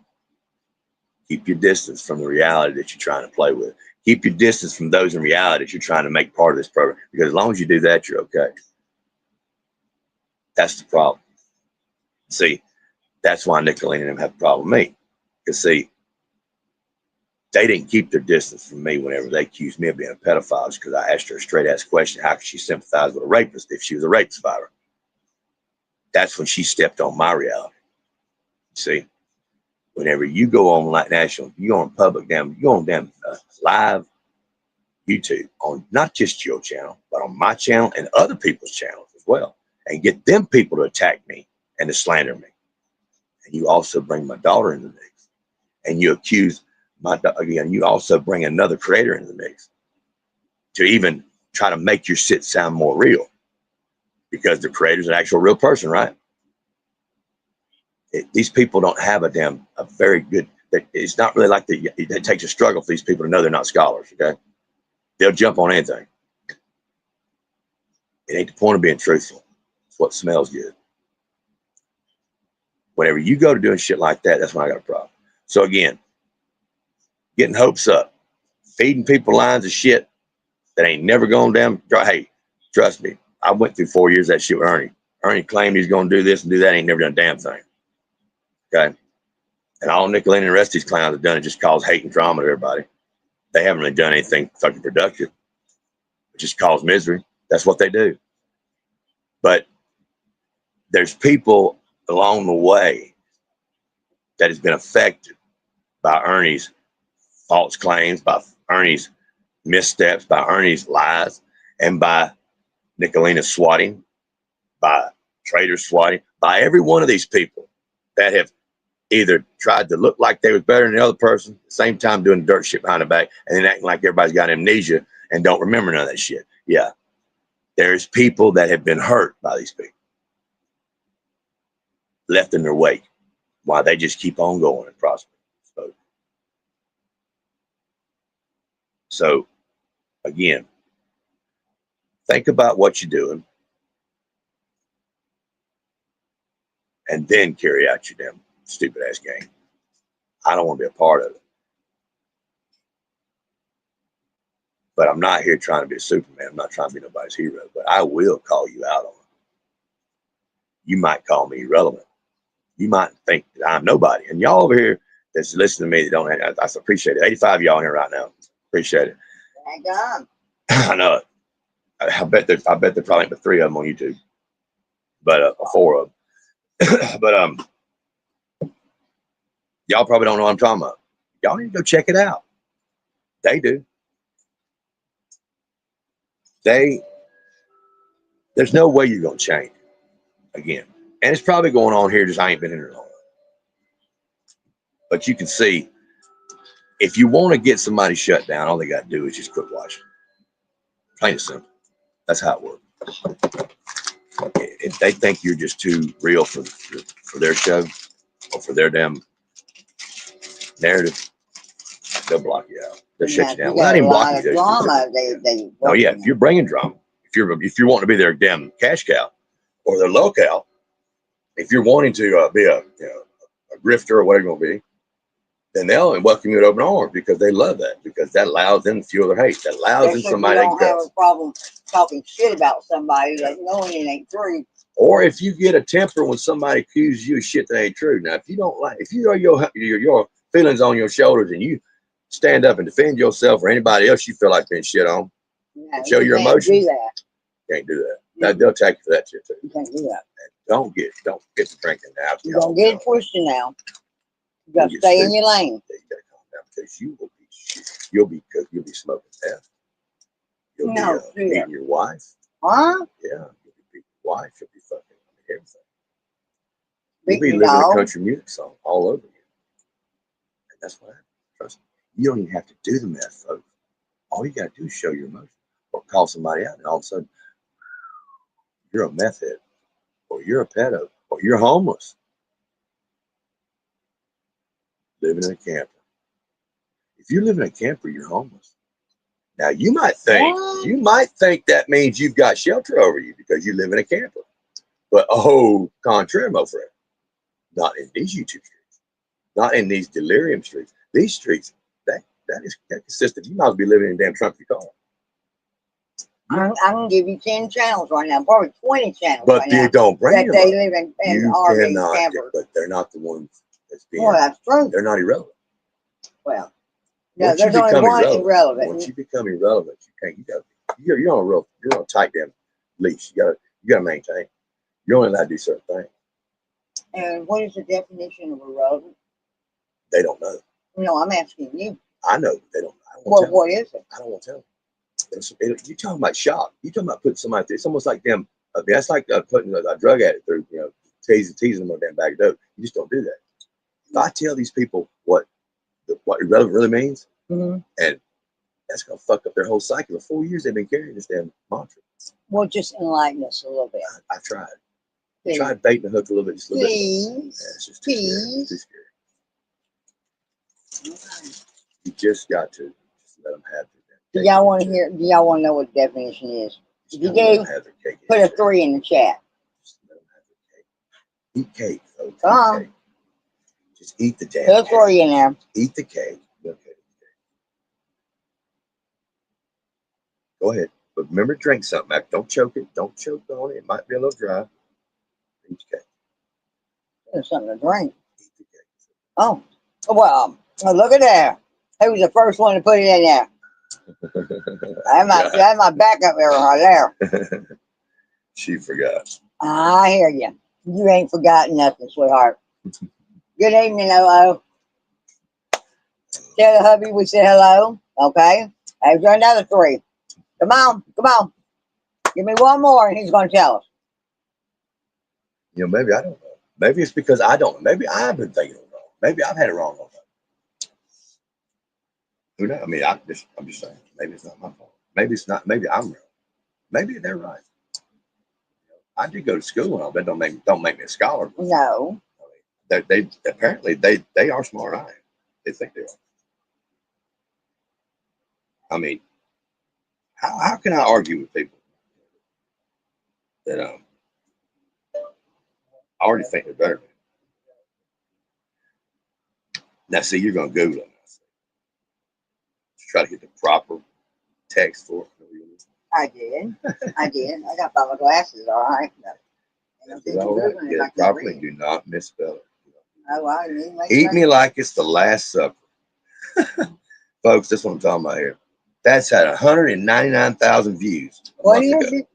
keep your distance from the reality that you're trying to play with. Keep your distance from those in reality that you're trying to make part of this program. Because as long as you do that, you're okay. That's the problem. See, that's why Nicolene and them have a problem with me. Because, see, they didn't keep their distance from me whenever they accused me of being a pedophile, because I asked her a straight-ass question: how could she sympathize with a rapist if she was a rape survivor? That's when she stepped on my reality. See, whenever you go on like national, you go on public, you go on live YouTube on not just your channel, but on my channel and other people's channels as well, and get them people to attack me and to slander me. And you also bring my daughter in the mix, and you accuse again, you also bring another creator in the mix to even try to make your shit sound more real, because the creator's an actual real person, right? These people don't have a very good, it's not really like it takes a struggle for these people to know they're not scholars, okay? They'll jump on anything. It ain't the point of being truthful. It's what smells good. Whenever you go to doing shit like that, that's when I got a problem. So again, getting hopes up, feeding people lines of shit that ain't never gone down. Hey, trust me, I went through 4 years of that shit with Ernie. Ernie claimed he's going to do this and do that. Ain't never done a damn thing. Okay. And all Nicolene and the rest of these clowns have done is just cause hate and drama to everybody. They haven't really done anything fucking productive. It just cause misery. That's what they do. But there's people along the way that has been affected by Ernie's false claims, by Ernie's missteps, by Ernie's lies, and by Nicolena's swatting, by Trader swatting, by every one of these people that have either tried to look like they was better than the other person, at the same time doing dirt shit behind the back, and then acting like everybody's got amnesia and don't remember none of that shit. Yeah. There's people that have been hurt by these people, left in their wake, while they just keep on going and prospering. So again, think about what you're doing and then carry out your damn stupid ass game. I don't want to be a part of it. But I'm not here trying to be a Superman. I'm not trying to be nobody's hero, but I will call you out on it. You might call me irrelevant. You might think that I'm nobody. And y'all over here that's listening to me that don't have, I appreciate it. 85 of y'all in here right now. Appreciate it. Thank God. I know it. I bet there probably ain't but 3 of them on YouTube. But 4 of them. But y'all probably don't know what I'm talking about. Y'all need to go check it out. They do. There's no way you're gonna change again. And it's probably going on here, just I ain't been in here long. But you can see, if you want to get somebody shut down, all they got to do is just quit watching. Plain and simple. That's how it works. If they think you're just too real for their show or for their damn narrative, they'll block you out. They'll shut you down. Well, not even block you. Drama, oh yeah, if you're bringing drama, if you're wanting to be their damn cash cow or their locale, if you're wanting to be a grifter or whatever you're going to be, then they'll welcome you with open arms, because they love that, because that allows them to fuel their hate. That allows them somebody they don't have a problem talking shit about somebody that knowing it ain't true. Or if you get a temper when somebody accuses you of shit that ain't true. Now, if you don't like, if you are your feelings on your shoulders and you stand up and defend yourself or anybody else you feel like being shit on, show your emotions. Can't do that. Now, they'll attack you for that shit too. You can't do that. Don't get to drinking now. You don't get it twisted now. You got to stay in your lane. You got to calm down, because you will be shit. You'll be smoking meth. You'll be beating your wife. Huh? Yeah, you'll be beating your wife. You'll be fucking everything. You'll be living a country music song all over you. And that's what happens. Trust me. You don't even have to do the meth, folks. All you got to do is show your emotion or call somebody out, and all of a sudden, you're a meth head, or you're a pedo, or you're homeless. living in a camper. If you live in a camper, you're homeless. Now you might think that means you've got shelter over you because you live in a camper. But contraire, my friend, not in these YouTube streets, not in these delirium streets. These streets, that consists of, you might as well be living in a damn trunk of your car. I can give you 10 channels right now, probably 20 channels But right they now. don't bring That them they up. live in You RV cannot, campers. but they're not the ones that's being. Well, that's true. They're not irrelevant. Well, no, Once you there's only become one irrelevant, irrelevant. once you become irrelevant, you can't. You're on a tight damn leash. You gotta maintain. You're only allowed to do certain things. And what is the definition of irrelevant? They don't know. No, I'm asking you. I know, but they don't. I don't Well, want to tell what is it? them. I don't want to tell them. You're talking about shock. You're talking about putting somebody through. It's almost like them. That's like putting a drug addict through. Teasing them on a damn bag of dope. You just don't do that. If I tell these people what irrelevant really means, Mm-hmm. and that's gonna fuck up their whole cycle. For 4 years they've been carrying this damn mantra. Well, just enlighten us a little bit. I've tried. Please. Tried baiting the hook a little bit, just a little bit. Please. Yeah, it's just too scary. It's Please. too scary. You just got to just let them have it. Do y'all want to hear? Do y'all want to know what the definition is? If you do, put a 3 in the chat. Just let them have their cake. Eat cake, folks. Come Eat on. cake. Just eat the damn Put a cake. 3 in there. Eat the cake. Okay. Go ahead. But remember, drink something. Don't choke it. Don't choke on it. It might be a little dry. Eat the cake. There's something to drink. Eat the cake. Oh, well, look at there. Who was the first one to put it in there? That's my backup error right there. She forgot. I hear you. You ain't forgotten nothing, sweetheart. Good evening, hello. Tell the hubby we said hello. Okay. I've done another 3. Come on. Give me one more and he's going to tell us. Maybe I don't know. Maybe it's because I don't. Maybe I've been thinking it wrong. Maybe I've had it wrong all the time. Who knows? I mean, I'm just saying. Maybe it's not my fault. Maybe it's not. Maybe I'm wrong. Maybe they're right. I did go to school and all, but don't make me a scholar. No. They apparently they are smart. I am. They think they are. I mean, how can I argue with people that I already think they're better than me? Now, see, you're going to Google it. Try to get the proper text for it. I did. I got my glasses, all right. All right. Get it properly. Do not misspell it. Oh, I didn't make Eat sense. me like it's the Last Supper. Folks, that's what I'm talking about here. That's had 199,000 views. What is it?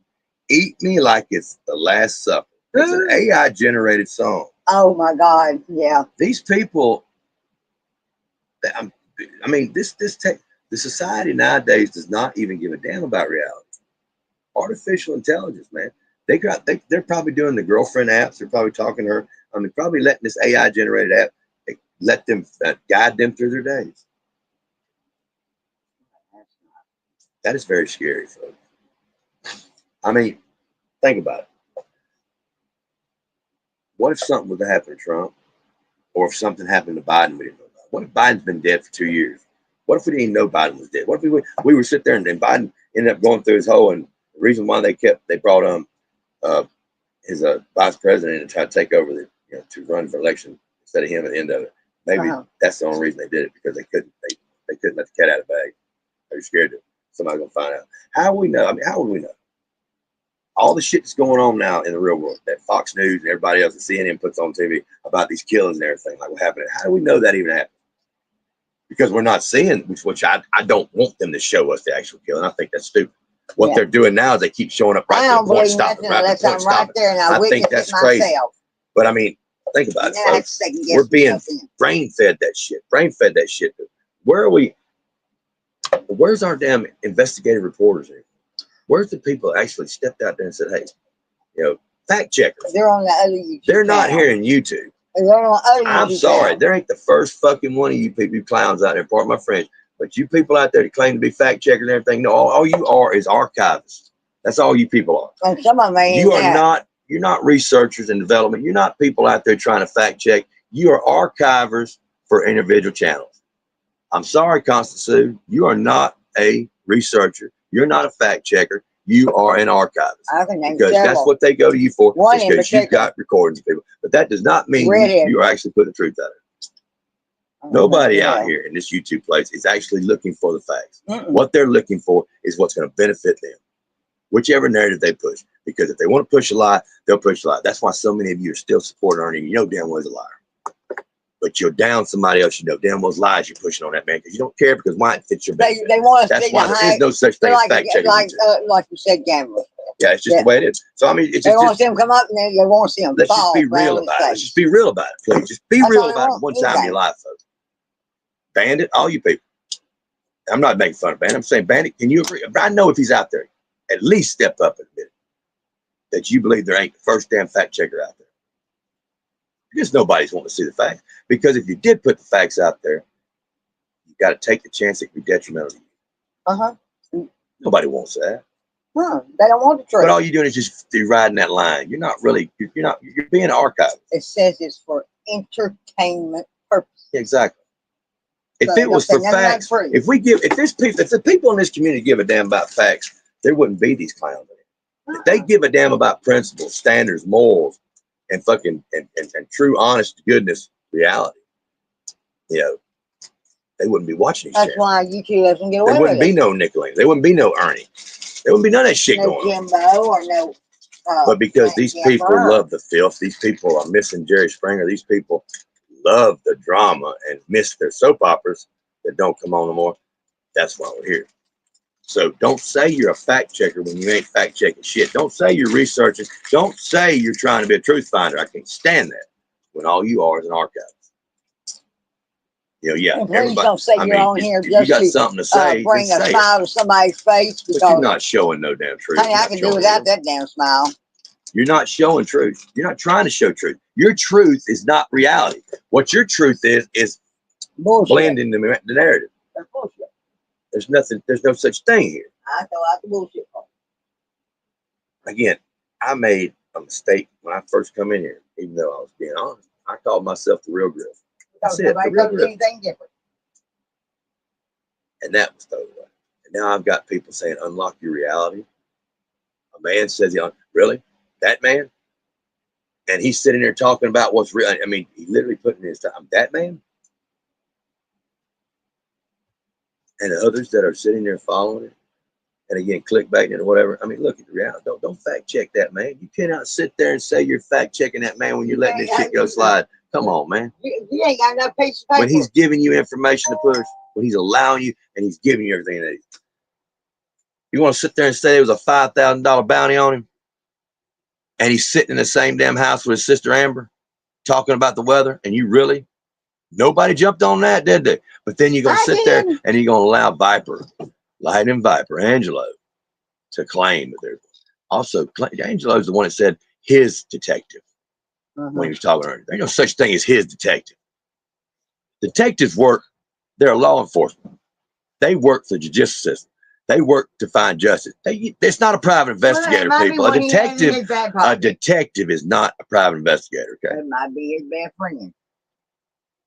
Eat me like it's the Last Supper. It's an AI generated song. Oh my God! Yeah. These people, I mean, the society nowadays does not even give a damn about reality. Artificial intelligence, man. They're probably doing the girlfriend apps. They're probably talking to her. They're probably letting this AI generated app let them guide them through their days. That is very scary, folks. I mean, think about it. What if something would happen to Trump, or if something happened to Biden we didn't know about? What if Biden's been dead for 2 years? What if we didn't even know Biden was dead? What if we were sitting there and Biden ended up going through his hole, and the reason why they brought his vice president and tried to take over to run for election instead of him at the end of it. Maybe that's the only reason they did it, because they couldn't let the cat out of the bag. They were scared that somebody's gonna find out. How would we know? I mean, how would we know? All the shit that's going on now in the real world that Fox News and everybody else and CNN puts on TV about these killings and everything, like what happened. How do we know that even happened? Because we're not seeing, which I don't want them to show us the actual killing. I think that's stupid. What they're doing now is they keep showing up right I there. don't believe nothing unless I'm right there and I think witness that's it crazy. myself. But I mean, think about it, And then I have to folks. second guess We're being myself in. brain fed that shit. Where are we? Where's our damn investigative reporters here? Where's the people that actually stepped out there and said, hey, fact checkers? They're on the other YouTube They're not channel. here in YouTube. They're on other I'm YouTube sorry. channel. There ain't the first fucking one of you people, you clowns out there, part of my friends. But you people out there that claim to be fact checkers and everything, no, all you are is archivists. That's all you people are. And some of them ain't You are that. you're not researchers in development. You're not people out there trying to fact check. You are archivers for individual channels. I'm sorry, Constance Sue, you are not a researcher. You're not a fact checker. You are an archivist. I can name Because that's several. what they go to you for. One It's in because you've particular. got recordings of people. But that does not mean Redhead. you are actually putting the truth out there. Nobody out here in this YouTube place is actually looking for the facts. What they're looking for is what's going to benefit them, whichever narrative they push. Because if they want to push a lie, they'll push a lie. That's why so many of you are still supporting Ernie. You know damn well he's a liar. But you're down somebody else, you know damn well lies you're pushing on that man because you don't care because why it fits your benefit. They want us to That's see why the there is no such thing as fact checking. like you said, gamblers. Yeah, it's just the way it is. So I mean, it's They just, want to see them come up and they want to see them let's just fall. be real about it. Let's just be real about it, please. Just be That's real all they about it want, one time in anyway. your life, folks. Bandit, all you people. I'm not making fun of Bandit. I'm saying, Bandit, can you agree? I know if he's out there, at least step up and admit it, that you believe there ain't the first damn fact checker out there. Because nobody's wanting to see the facts. Because if you did put the facts out there, you got to take the chance it could be detrimental to you. Nobody wants that. They don't want the truth. But all you're doing is just you're riding that line. You're not really. You're being archived. It says it's for entertainment purposes. Exactly. If So it was for nothing like facts, proof. if the people in this community give a damn about facts, there wouldn't be these clowns. If they give a damn about principles, standards, morals, and fucking and true, honest, goodness, reality, you know, they wouldn't be watching these That's channels. why YouTube doesn't get away There wouldn't with be it. no Nickeling. There wouldn't be no Ernie. There wouldn't be none of that shit No going on. Jimbo or no. But because these Jimbo. people love the filth, these people are missing Jerry Springer. These people love the drama and miss their soap operas that don't come on no more. That's why we're here. So don't say you're a fact checker when you ain't fact checking shit. Don't say you're researching. Don't say you're trying to be a truth finder. I can't stand that when all you are is an archivist. You know, yeah. Please don't say you're on here if just you got to something to say, bring then a say smile to somebody's face it. But because, you're not showing no damn truth. honey, I can do without that damn smile. You're not showing truth. You're not trying to show truth. Your truth is not reality. What your truth is Bullshit. blending the narrative. That's bullshit. There's nothing. There's no such thing here. I throw out the bullshit. Again, I made a mistake when I first come in here. Even though I was being honest, I called myself the real Griff. That's it. The real Griff. Anything different. And that was thrown away. And now I've got people saying, unlock your reality. A man says, really? That man? And he's sitting there talking about what's real. I mean, he literally put in his time. That man? And the others that are sitting there following it. And again, clickbaiting and whatever. I mean, look at the reality. Don't fact check that man. You cannot sit there and say you're fact checking that man when you're letting this shit go slide. Come on, man. You ain't got no piece of paper. When he's giving you information to push, when he's allowing you and he's giving you everything that he. You want to sit there and say there was a $5,000 bounty on him? And he's sitting in the same damn house with his sister Amber talking about the weather, and you really? Nobody jumped on that, did they? But then you're going to sit there and you're going to allow Viper, Lightning Viper, Angelo, to claim that they're also, Angelo's the one that said his detective when he was talking earlier. There's no such thing as his detective. Detectives work, they're law enforcement. They work for the judicial system. They work to find justice. It's not a private investigator, people. A detective is not a private investigator, okay? It might be his best friend.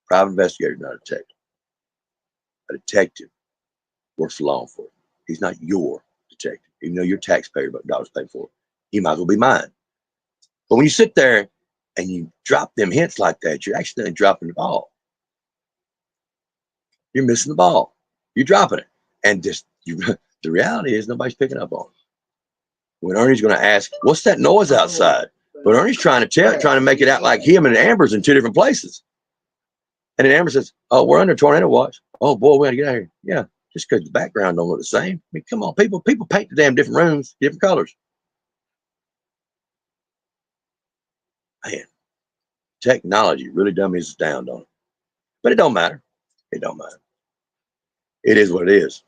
Private investigator is not a detective. A detective works for law enforcement. He's not your detective, even though you're taxpayer, but dollars paid for it. He might as well be mine. But when you sit there and you drop them hints like that, you're actually dropping the ball. You're missing the ball. You're dropping it. And the reality is nobody's picking up on it. When Ernie's going to ask, what's that noise outside? But Ernie's trying to make it out like him and Amber's in two different places. And then Amber says, oh, we're under tornado watch. Oh, boy, we got to get out of here. Yeah, just because the background don't look the same. I mean, come on, people paint the damn different rooms, different colors. Man, technology really dummies us down, don't it? But it don't matter. It don't matter. It is what it is.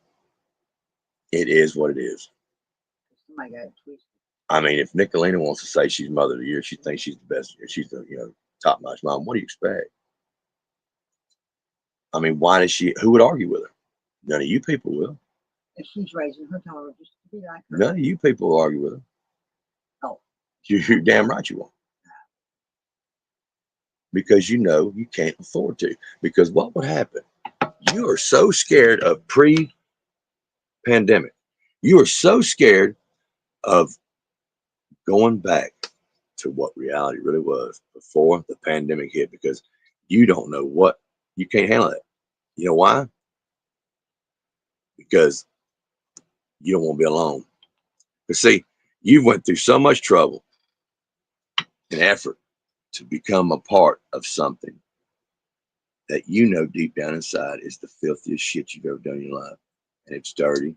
It is what it is. Somebody got it twisted. I mean, if Nicolina wants to say she's mother of the year, she thinks she's the best. She's the top-notch mom. What do you expect? I mean, why does she? Who would argue with her? None of you people will. And she's raising her daughter just to be like her. None of you people will argue with her. Oh. You're damn right you won't. because you know you can't afford to. Because what would happen? You are so scared of pre-pandemic. You are so scared of going back to what reality really was before the pandemic hit because you don't know what you can't handle it. You know why? Because you don't want to be alone. But see, you went through so much trouble and effort to become a part of something that you know deep down inside is the filthiest shit you've ever done in your life. And it's dirty,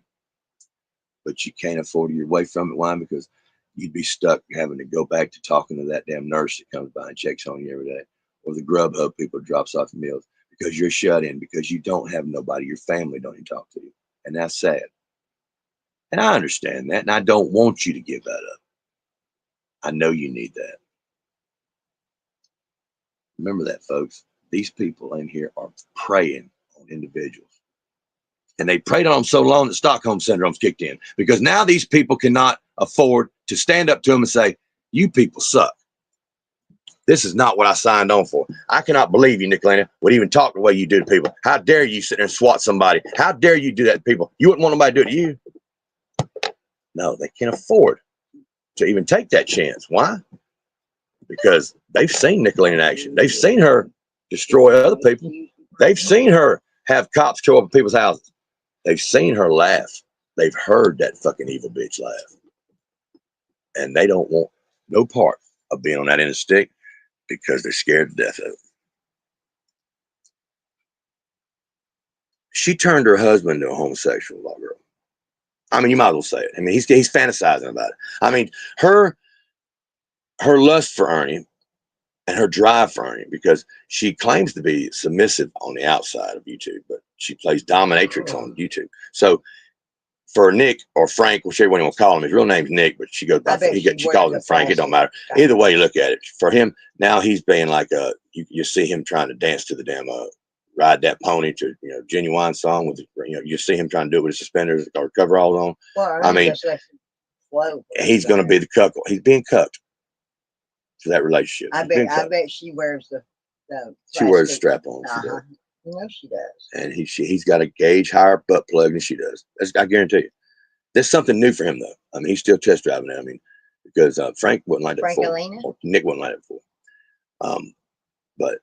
but you can't afford to get away from it. Why? Because you'd be stuck having to go back to talking to that damn nurse that comes by and checks on you every day, or the Grubhub people drops off the meals, because you're shut in, because you don't have nobody, your family don't even talk to you. And that's sad. And I understand that, and I don't want you to give that up. I know you need that. Remember that, folks. These people in here are preying on individuals. And they preyed on them so long that Stockholm Syndrome's kicked in. Because now these people cannot afford to stand up to them and say, you people suck. This is not what I signed on for. I cannot believe you, Nicolina, would even talk the way you do to people. How dare you sit there and swat somebody? How dare you do that to people? You wouldn't want nobody to do it to you. No, they can't afford to even take that chance. Why? Because they've seen Nicolina in action. They've seen her destroy other people. They've seen her have cops show up at people's houses. They've seen her laugh. They've heard that fucking evil bitch laugh. And they don't want no part of being on that end of the stick because they're scared to death of it. She turned her husband into a homosexual, little girl. I mean, you might as well say it. I mean, he's fantasizing about it. I mean, her lust for Ernie and her drive for Ernie, because she claims to be submissive on the outside of YouTube, but she plays dominatrix on YouTube. So for Nick or Frank, whichever one you want to call him, his real name's Nick, but she goes by she calls him Frank. It don't matter. Either way you look at it, for him now, he's being like you see him trying to dance to the damn Ride That Pony to Genuine song with you see him trying to do it with his suspenders or coveralls on. Well, I mean, he's going to be the cuckold. He's being cucked for that relationship. I bet she wears the she wears a strap on. No, she does. And he's got a gauge higher butt plug than she does. I guarantee you. There's something new for him though. I mean, he's still test driving it. I mean, because Frank wasn't like that before. Or Nick wasn't like that before. But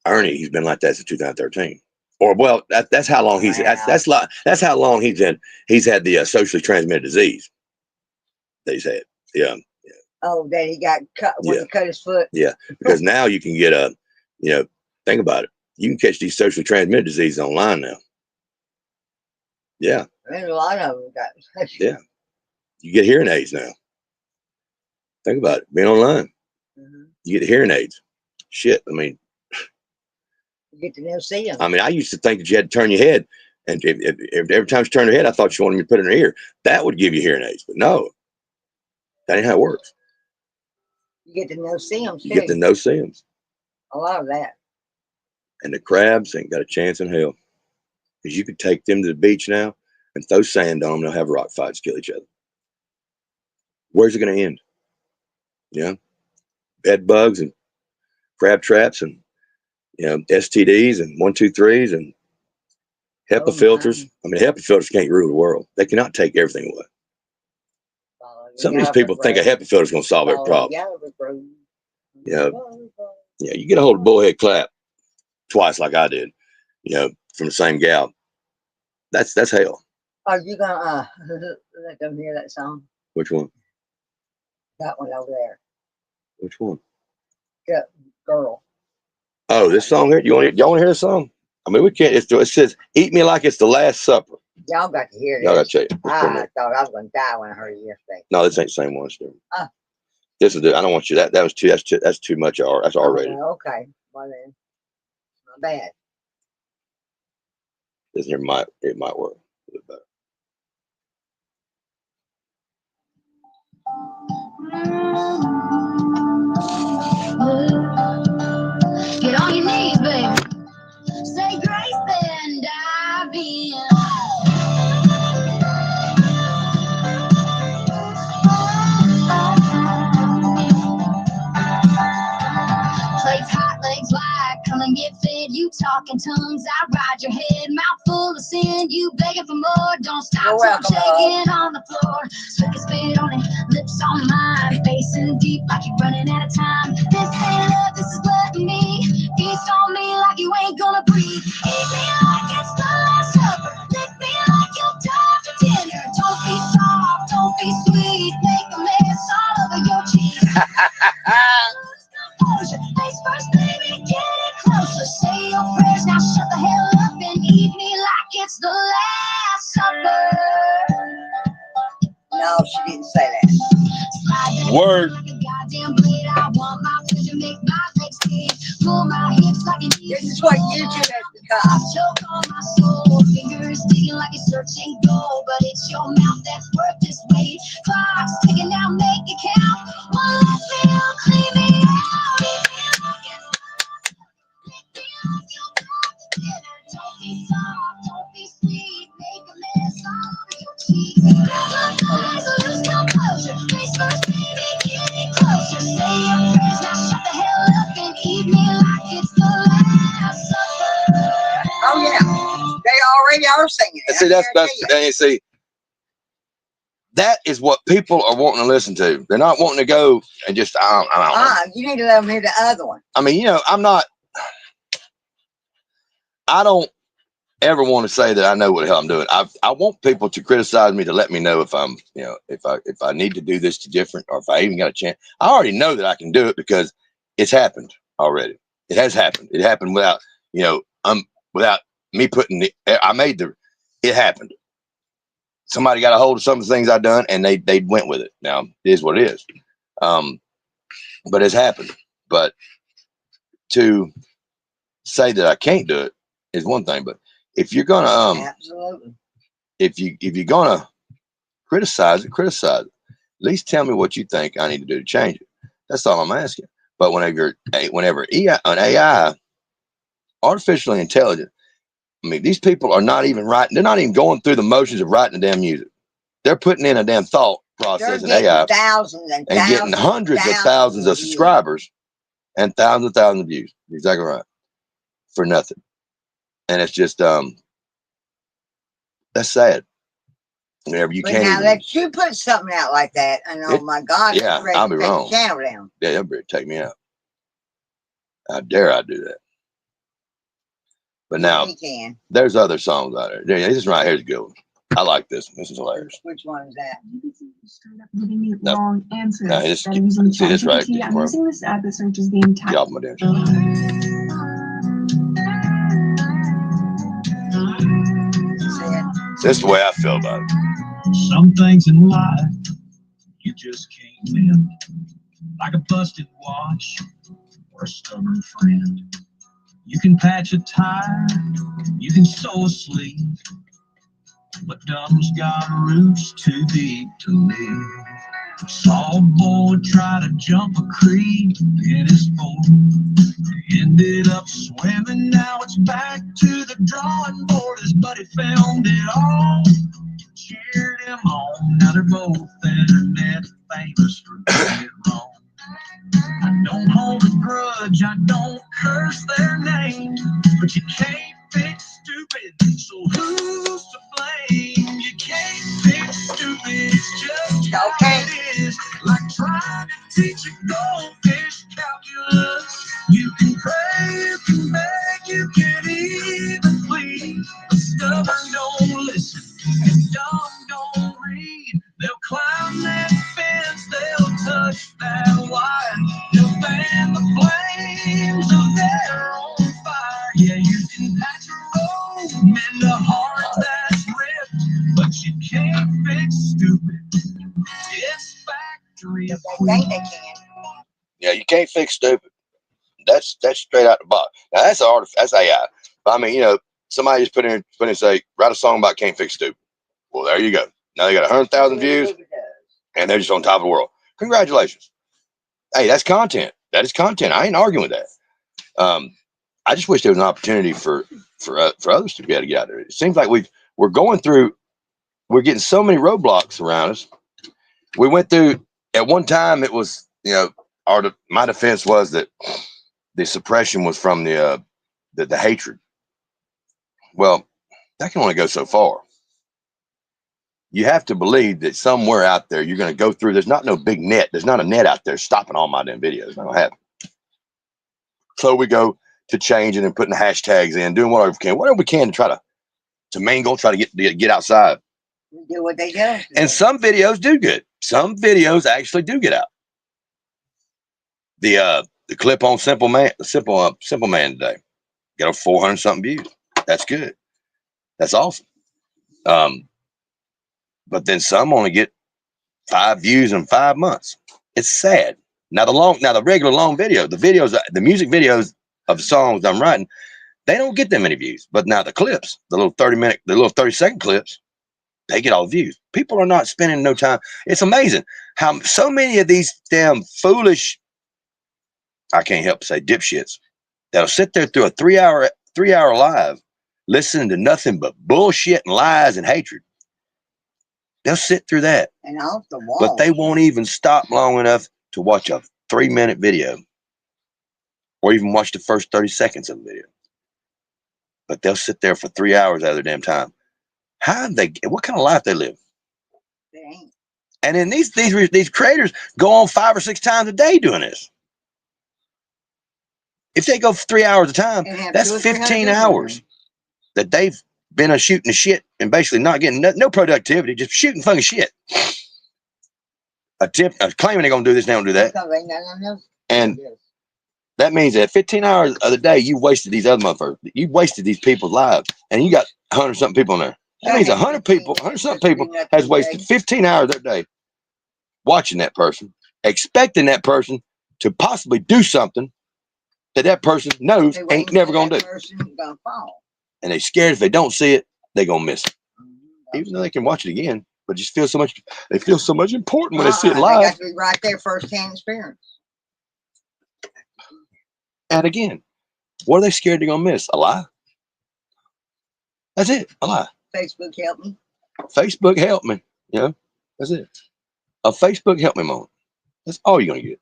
Ernie, he's been like that since 2013. Or well, that's how long that's how long he's had the socially transmitted disease that he's had. Yeah. Oh, that he got cut when he cut his foot. Yeah, because now you can get think about it. You can catch these socially transmitted diseases online now. Yeah. I mean, a lot of them got. Yeah. You get hearing aids now. Think about it. Being online. Mm-hmm. You get hearing aids. Shit. I mean, you get to see them. I mean, I used to think that you had to turn your head. And if every time she turned her head, I thought she wanted me to put it in her ear. That would give you hearing aids. But no. That ain't how it works. You get to see them. You get to see them. A lot of that. And the crabs ain't got a chance in hell. Because you could take them to the beach now and throw sand on them, they'll have rock fights, kill each other. Where's it going to end? Yeah. Bed bugs and crab traps and STDs and 1, 2, 3s and HEPA filters. I mean, HEPA filters can't rule the world. They cannot take everything away. Some of these people think a HEPA filter is going to solve every problem. Yeah. Yeah. You get a hold of Bullhead Clap twice like I did, from the same gal. That's hell. Are you gonna let them hear that song? Which one? That one over there. Which one? Girl. Oh, this song here. Y'all want to hear this song? I mean, we can't. It says, "Eat me like it's the last supper." Y'all got to hear this. Y'all got to check it. I thought I was gonna die when I heard it yesterday. No, this ain't the same one. This is I don't want you. That was too. That's too much. That's R-rated. Okay. Well then, not bad. This here might work a little better. Get on your knees, baby. Say grace, then dive in. Plates hot, legs talking tongues, I ride your head, mouth full of sin. You begging for more, don't stop You're till I'm welcome, shaking on the floor. Slick as spit on it, lips on mine, facing deep like you're running out of time. This ain't love, this is letting me feast on me like you ain't gonna breathe. Eat me like it's the last supper, lick me like you'll die for dinner. Don't be soft, don't be sweet, make a mess all over your cheeks. Face first, baby, get it closer. Say your prayers, now shut the hell up and eat me like it's the last supper. No, she didn't say that. Word. Like a goddamn blade, I want my pleasure, make my legs bleed. Pull my hips like an This is what YouTube has I become. choke on my soul, fingers digging like it's searching gold, but it's your mouth that's worth this weight. Clock's ticking now, make it count. One last meal, clean me out. Eat me like it's make me like you're back to dinner. Don't be soft, don't be sweet, make a mess all over your cheeks. Grab my thighs, lose composure. Face first, baby, get it closer. Say your prayers, now shut the hell up and eat me like it's the last supper. Oh yeah, they already are singing it. And see, I that's guarantee you. and you see, that is what people are wanting to listen to. They're not wanting to go and just I don't know. You need to let them hear the other one. I mean, you know, I don't ever want to say that I know what the hell I'm doing. I want people to criticize me to let me know if I'm, you know, if I need to do this to different, or if I even got a chance. I already know that I can do it because it's happened already. It has happened. It happened without, you know, without me putting it happened. Somebody got a hold of some of the things I've done and they went with it. Now it is what it is. But it's happened. But to say that I can't do it is one thing, but if you're gonna Absolutely. if you're gonna criticize it, at least tell me what you think I need to do to change it. That's all I'm asking. But whenever an AI, artificially intelligent, I mean, these people are not even writing, they're not even going through the motions of writing the damn music. They're putting in a damn thought process in AI thousands and getting hundreds of thousands of subscribers and thousands of views. You're exactly right. For nothing. And it's just that's sad. Whenever you But can't now even, that you put something out like that, and oh my God, yeah, it's ready I'll to be take wrong. the channel down. Yeah, they'll be take me out. How dare I do that? But now You can. there's other songs out there. Yeah, this one right here's a good one. I like this one. This is hilarious. Which one is that? Straight up giving me No. wrong answers. No, it's- That I'm using see this right ChatGPT. I'm here. using this app that searches the entire. Get off my damn shit. This is the way I feel about it. Some things in life you just can't win, like a busted watch or a stubborn friend. You can patch a tire, you can sew a sleeve, but dumb's got roots too deep to live. Saw a boy try to jump a creek in his boat, ended up swimming. Now it's back to the drawing board. His buddy found it all, cheered him on. Now they're both internet famous for doing it wrong. I don't hold a grudge, I don't curse their name, but you can't fix stupid, so who's to blame? You can't fix stupid, it's just how it is. Like trying to teach a goldfish calculus. You can pray, you can beg, you can even plead, but stubborn don't listen and dumb don't read. They'll climb that fence, they'll touch that wire, they'll fan the flames of their own fire. Yeah, you can patch a road, mend a heart that's ripped, but you can't fix stupid. It's factory They think they can. Yeah, you can't fix stupid. That's straight out the box. Now that's AI. But I mean, you know, somebody just put in and say, write a song about can't fix stupid. Well, there you go. Now they got 100,000 views and they're just on top of the world. Congratulations. Hey, that's content. That is content. I ain't arguing with that. I just wish there was an opportunity for others to be able to get out there. It seems like we're getting so many roadblocks around us. We went through, at one time it was, you know, my defense was that the suppression was from the the hatred. Well, that can only go so far. You have to believe that somewhere out there you're going to go through. There's not no big net. There's not a net out there stopping all my damn videos. It's not going to happen. So we go to changing and putting the hashtags in, doing whatever we can to try to mingle, try to get outside. Do what they do. And some videos do good. Some videos actually do get out. The clip on Simple Man today got over 400 something views. That's good. That's awesome. But then some only get 5 views in 5 months. It's sad. Now the regular long video, the music videos of the songs I'm writing, they don't get that many views. But now the clips, the little 30-second clips, they get all the views. People are not spending no time. It's amazing how so many of these damn foolish, I can't help but say dipshits, that'll sit there through a 3-hour live, listening to nothing but bullshit and lies and hatred. They'll sit through that. And off the wall. But they won't even stop long enough to watch a 3-minute video or even watch the first 30 seconds of the video. But they'll sit there for 3 hours out of their damn time. What kind of life they live? They ain't. And then these creators go on 5 or 6 times a day doing this. If they go for 3 hours a time, that's 15 hours that they've been shooting the shit and basically not getting no productivity, just shooting fucking shit. Claiming they're gonna do this, they don't do that. And that means that 15 hours of the day you wasted these other motherfuckers. You wasted these people's lives, and you got 100-something people in there. That means 100-something people has wasted 15 hours of their day watching that person, expecting that person to possibly do something that person knows ain't never gonna do. And they scared if they don't see it, they gonna miss it. Even though they can watch it again, but just they feel so much important when they see it live. They got to be right there, first-hand experience. And again, what are they scared they're gonna miss? A lie? That's it, a lie. Facebook help me. Facebook help me. You know, that's it. A Facebook help me moment. That's all you're gonna get.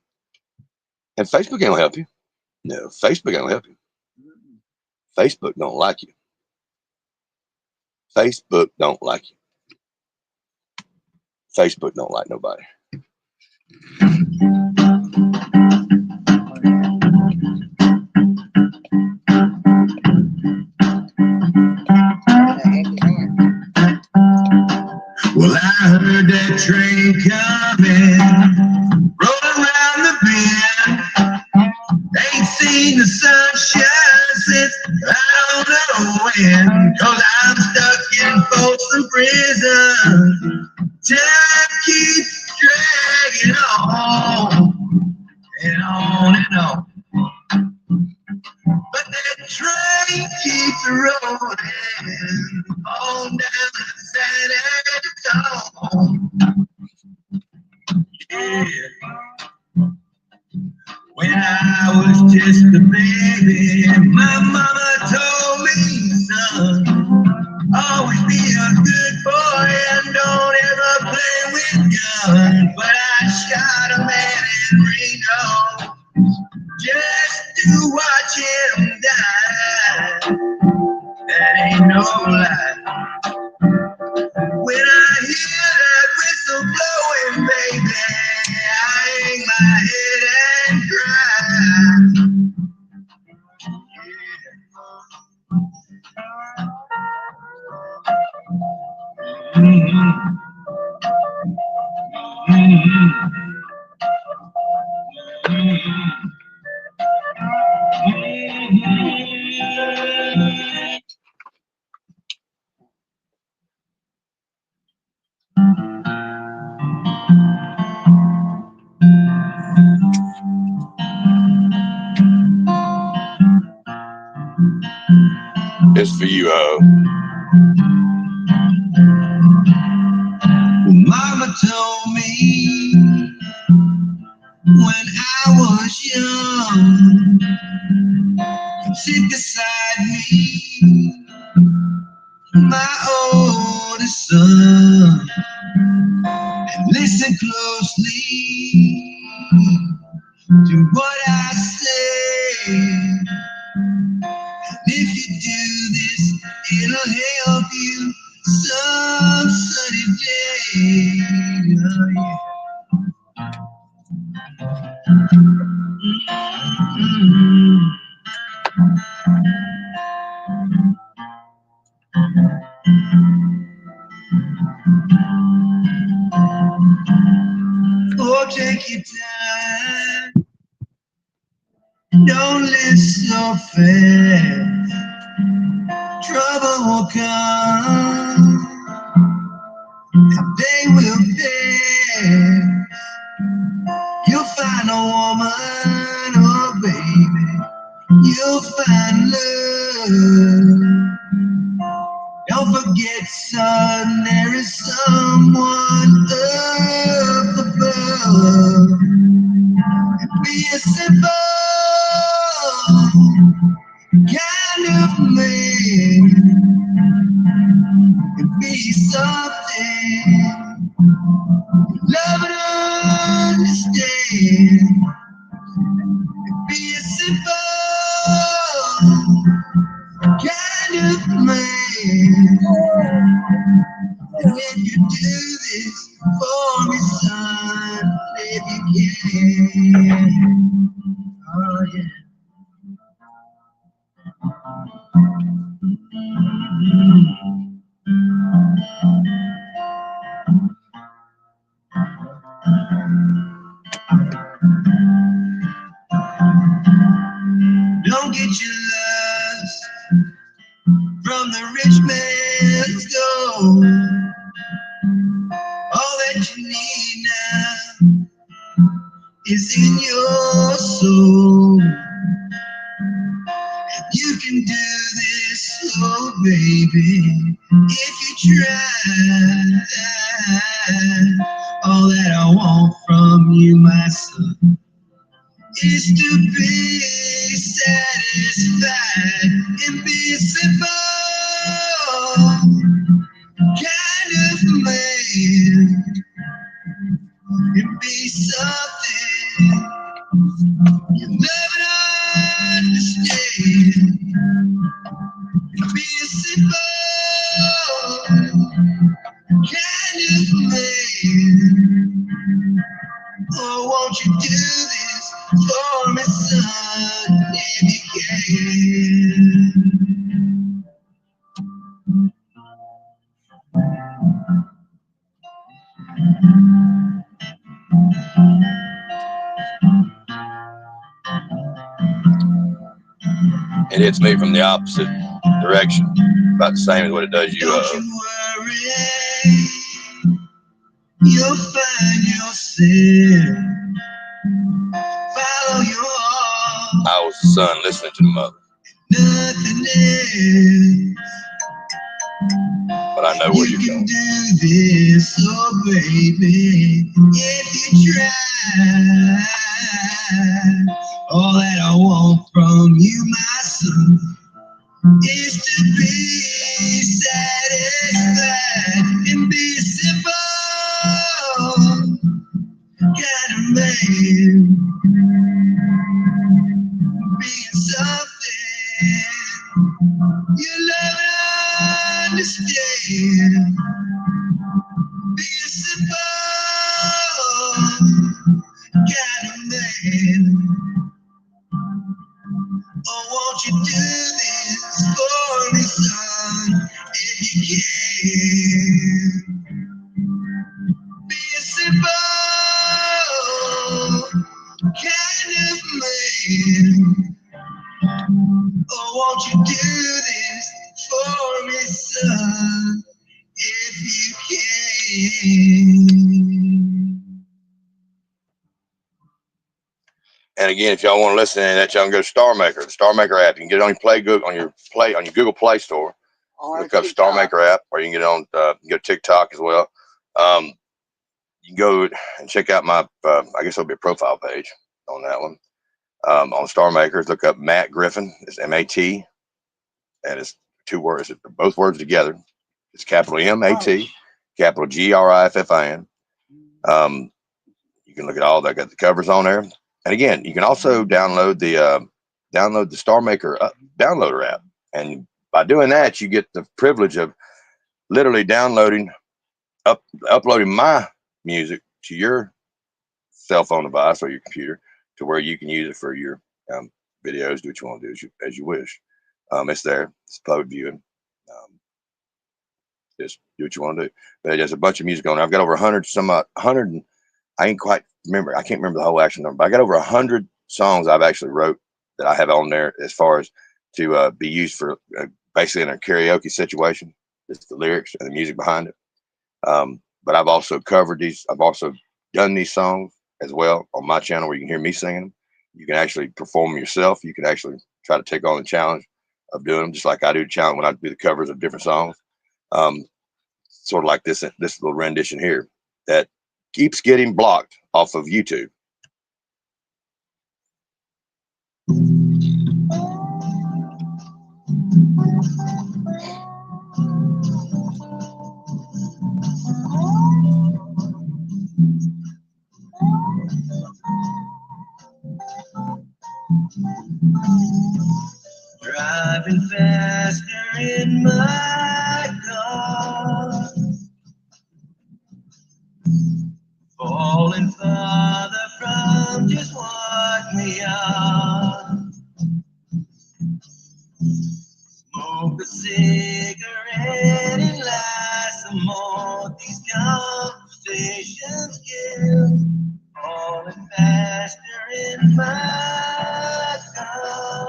And Facebook ain't gonna help you. No, Facebook ain't gonna help you. Facebook don't like you. Facebook don't like you. Facebook don't like nobody. Well, I heard that train coming, rolling around the bend. Ain't seen the sunshine since I don't know when, 'cause I'm stuck in Folsom Prison. Time keeps dragging on and on and on. But that train keeps rolling on down San Antonio. Yeah. When I was just a baby, my mama told me, son, always be a good boy and don't ever play with guns. But I shot a man in Reno just to watch him die. That ain't no lie. When I hear that whistle blowing, baby, I hang my head and cry. Mm-hmm. Mm-hmm. Mm-hmm. It's for you, Ho. Mama told me when I was young, sit beside me, my oldest son, and listen closely to what I say. Oh, take your time. Don't live so fast. Trouble will come. They will pass. You'll find a woman, oh baby. You'll find love. Don't forget, son, there is someone up above. Be a simple kind of man. Be something. Love and understand. Be a simple kind of man. And when you do this for me, son, if you can. Oh, yeah. Don't get your loves from the rich man's gold. All that you need now is in your soul. You can do this, oh baby, if you try. All that I want from you, my son, is to be satisfied and be a simple kind of man and be something you never understand. Be a simple kind of man. Oh, won't you do this for me, son, if you can? It hits me from the opposite direction, about the same as what it does you. Don't you worry, you'll find yourself. Follow your heart. I was the son listening to the mother, Nothing else. but I know where you're You can going. do this, oh baby, if you try. All that I want from you, my son, is to be satisfied and be simple kind of man. Being something you love and understand. Be a simple kind of man. Oh, won't you do this for me, son, if you can? Be a simple kind of man. Oh, won't you do this for me, son, if you can? And again, if y'all want to listen to that, y'all can go to Star Maker, the Star Maker app. You can get it on your Google Play Store. Or Look up TikTok. Star Maker app, or you can get it on you can go to TikTok as well. You can go and check out my I guess it'll be a profile page on that one. On Star Makers, look up Matt Griffin. It's M-A-T, and it's two words, both words together. It's capital M-A-T, capital G-R-I-F-F-I-N. You can look at all that. Got the covers on there. And again, you can also download the Star Maker downloader app. And by doing that, you get the privilege of literally uploading my music to your cell phone device or your computer to where you can use it for your videos. Do what you want to do as you wish. It's there. It's public viewing. Just do what you want to do. But there's a bunch of music on there. I've got over 100, some 100. And I ain't quite remember. I can't remember the whole actual number, but I got over 100 songs I've actually wrote that I have on there as far as to be used for basically in a karaoke situation. Just the lyrics and the music behind it. But I've also covered these. I've also done these songs as well on my channel where you can hear me singing them. You can actually perform them yourself. You can actually try to take on the challenge of doing them, just like I do the challenge when I do the covers of different songs. Sort of like this little rendition here that keeps getting blocked off of YouTube. Driving faster in my car, falling farther from just what we are. Smoke a cigarette and light some more. These conversations kill. Falling faster in my car.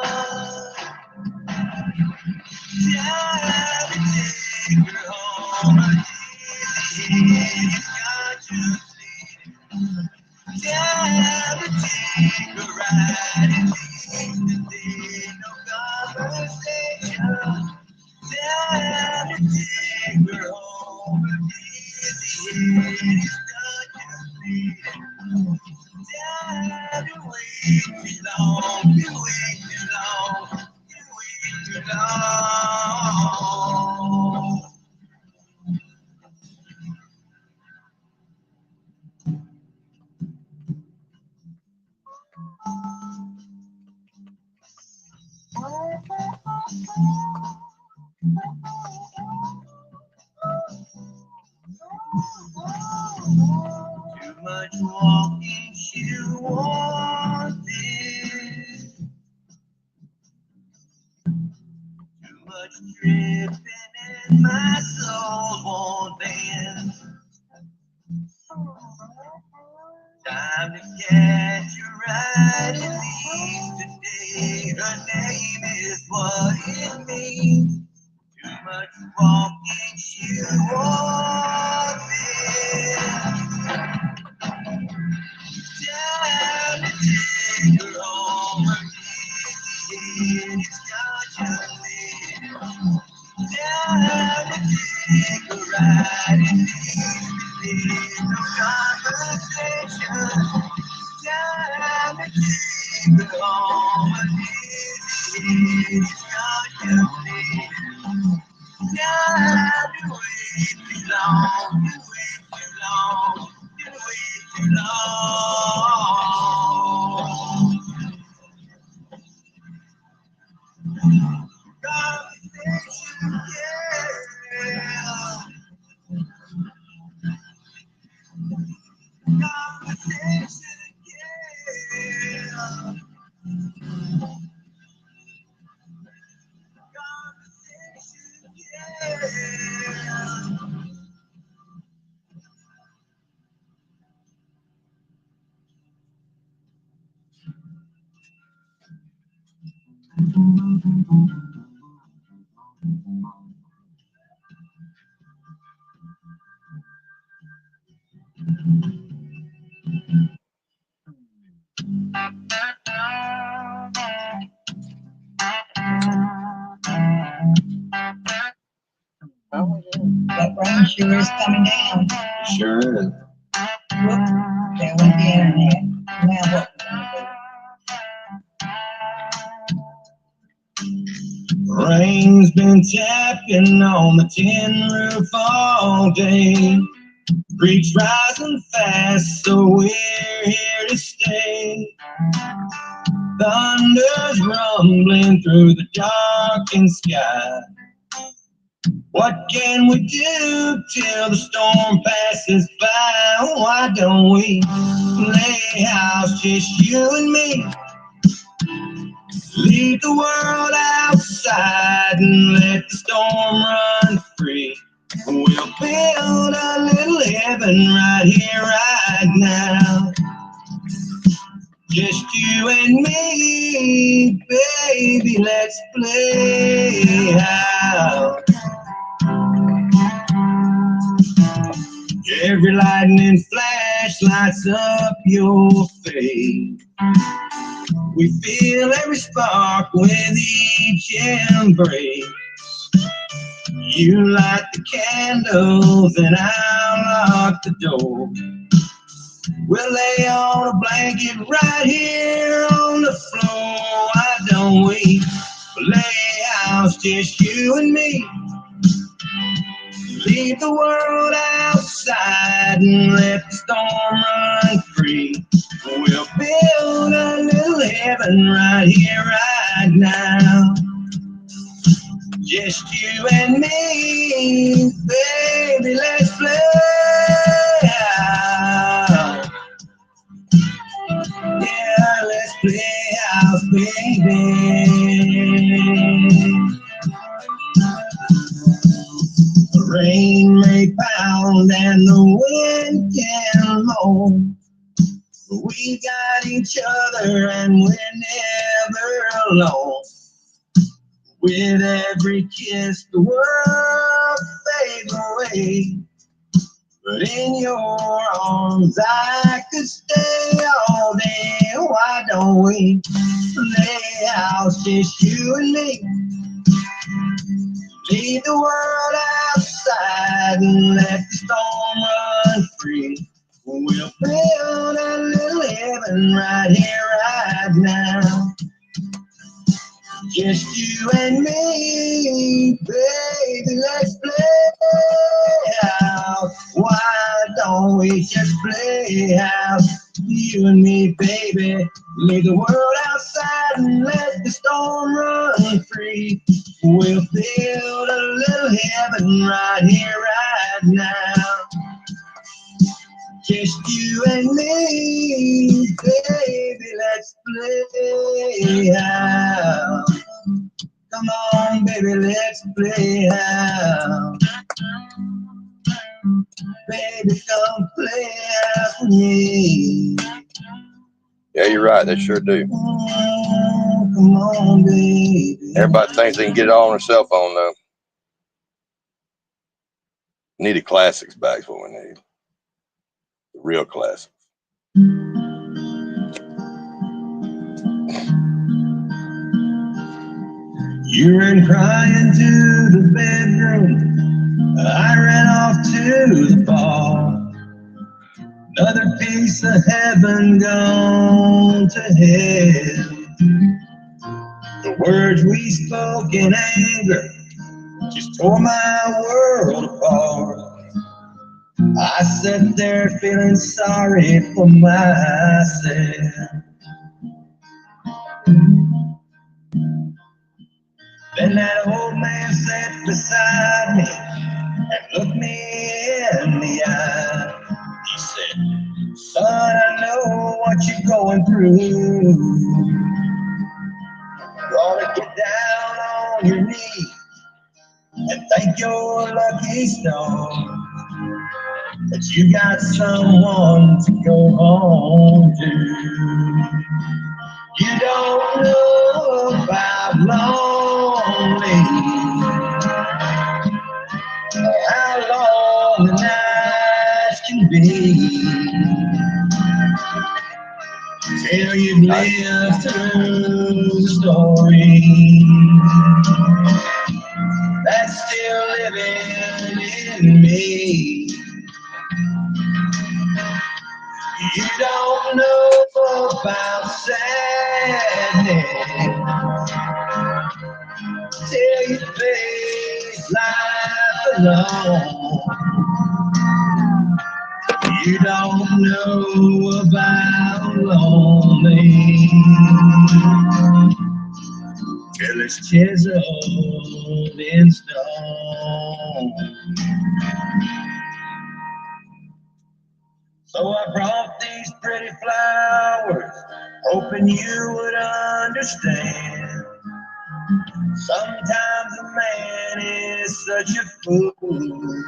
Time to take her home. It's got you bleeding. Time to take a ride and leave today. No conversation. Time to take her home. It's got you bleeding. Time to wait too long. You wait too long. You wait too long. Too much walking, she wanted. Too much dripping in my soul won't bend. Time to catch a ride and leave today. Her name is what it means. Too much walking, she wanted. Time to take her home. It's got you leading. Time to take a ride and leave no conversation. Time to take her home. It's got you leading. Time to wait too long. You wait too long. You wait too long. Conversation, yeah. Conversation, yeah. Conversation, yeah. That rain sure is coming down. Sure is. Whoop, there went the internet. Now what we Rain's been tapping on the tin roof all day. Creeks rising fast, so we're here to stay. Thunder's rumbling through the darkened sky. What can we do till the storm passes by? Why don't we play house, just you and me? Leave the world outside and let the storm run free. We'll build a little heaven right here, right now. Just you and me, baby, let's play out. Every lightning flash lights up your face. We feel every spark with each embrace. You light the candles and I'll lock the door. We'll lay on a blanket right here on the floor. Why don't we play house, just you and me? Leave the world outside and let the storm run free. We'll build a little heaven right here, right now. Just you and me, baby, let's play out. Yeah, let's play house, baby. The rain may pound and the wind can moan, but we got each other and we're never alone. With every kiss, the world fades away. But in your arms, I could stay all day. Why don't we play house, just you and me? Leave the world outside and let the storm run free. We'll build a little heaven right here, right now. Just you and me, baby, let's play out. Why don't we just play out? You and me, baby, leave the world outside and let the storm run free. We'll build a little heaven right here, right now. Just you and me, baby, let's play out. Come on, baby, let's play out. Baby, come play out with me. Yeah, you're right. They sure do. Come on, baby. Everybody thinks they can get it all on their cell phone, though. Need a classics back is what we need. The real classics. You ran crying to the bedroom. I ran off to the bar. Another piece of heaven gone to hell. The words we spoke in anger just tore my world apart. I sat there feeling sorry for myself. Then that old man sat beside me and looked me in the eye. He said, son, I know what you're going through. You ought to get down on your knees and thank your lucky stars that you got someone to go home to. You don't know about lonely, how long the nights can be, till you've lived through the story that's still living in me. You don't know about sadness till you face life alone. You don't know about lonely till it's chiseled in stone. So I brought these pretty flowers, hoping you would understand. Sometimes a man is such a fool,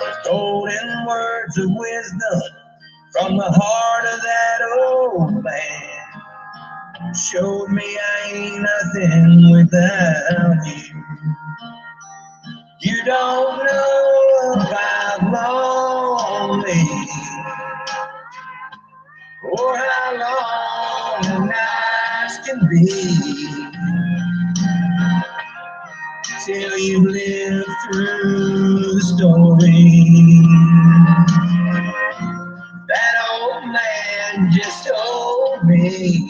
but golden words of wisdom from the heart of that old man showed me I ain't nothing without you. You don't know about lonely or how long the nights can be till you live through the story. That old man just told me,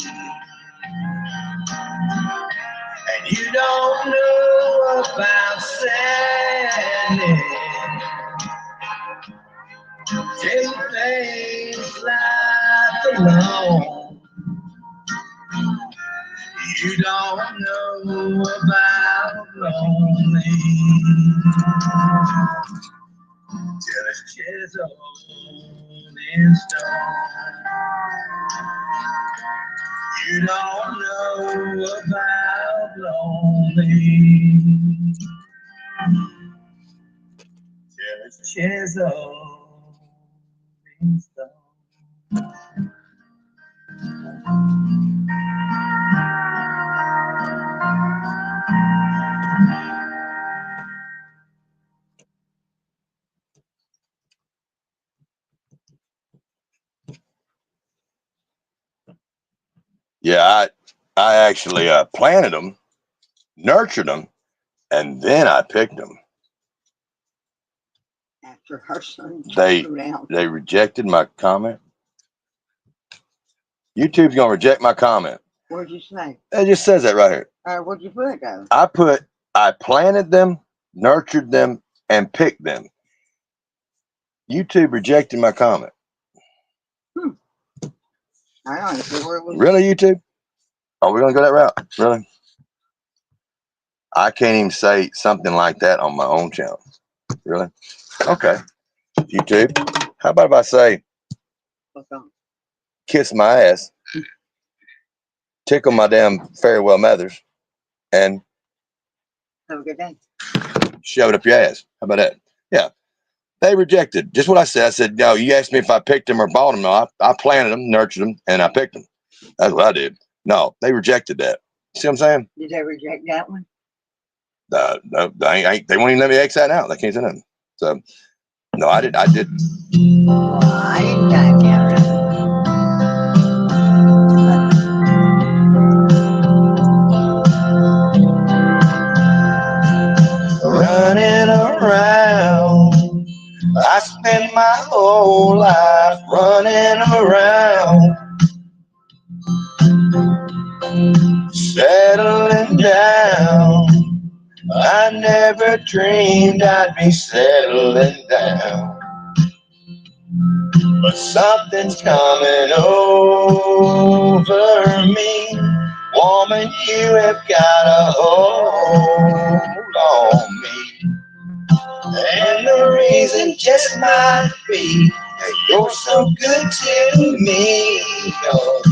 and you don't know about sadness till things life alone. You don't know about lonely till it's chiseled in stone. You don't know about lonely till it's chiseled in stone. Yeah, I actually planted them, nurtured them, and then I picked them. After her son They threw down. they rejected my comment. YouTube's gonna reject my comment. What'd you say? It just says that right here. What'd you put though? I planted them, nurtured them, and picked them. YouTube rejected my comment. I don't see where it was. Really, YouTube? Oh, we're gonna go that route? Really? I can't even say something like that on my own channel. Really? Okay. YouTube. How about if I say What's on? kiss my ass, tickle my damn farewell mothers, and Have a good day. shove it up your ass? How about that? Yeah. They rejected just what I said. I said, no, you asked me if I picked them or bought them. No, I planted them, nurtured them, and I picked them. That's what I did. No, they rejected that. See what I'm saying? Did they reject that one? No, they won't even let me X that out. They can't say nothing. So, no, I didn't. Well, I didn't time count it. Running around. I spent my whole life running around, settling down. I never dreamed I'd be settling down, but something's coming over me. Woman, you have got a hold on me. And the reason just might be that you're so good to me. Oh,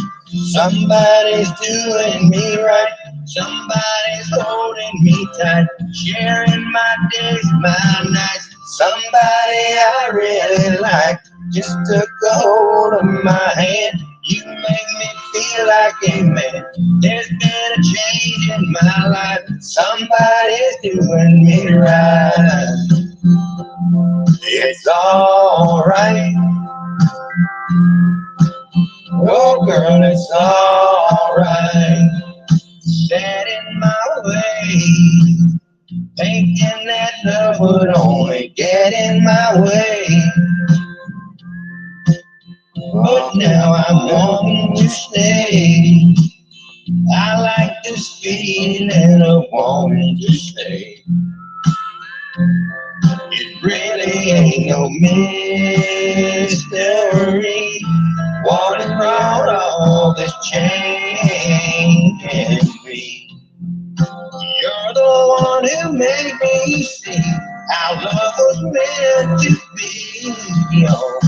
somebody's doing me right. Somebody's holding me tight. Sharing my days, my nights. Somebody I really like just took a hold of my hand. You make me feel like a man. There's been a change in my life. Somebody's doing me right. It's alright. Oh girl, it's alright. Stand in my way, thinking that love would only get in my way. But now I'm wanting to stay. I like this feeling of wanting to stay. It really ain't no mystery what has brought all this change in me. You're the one who made me see how love was meant to be. Oh,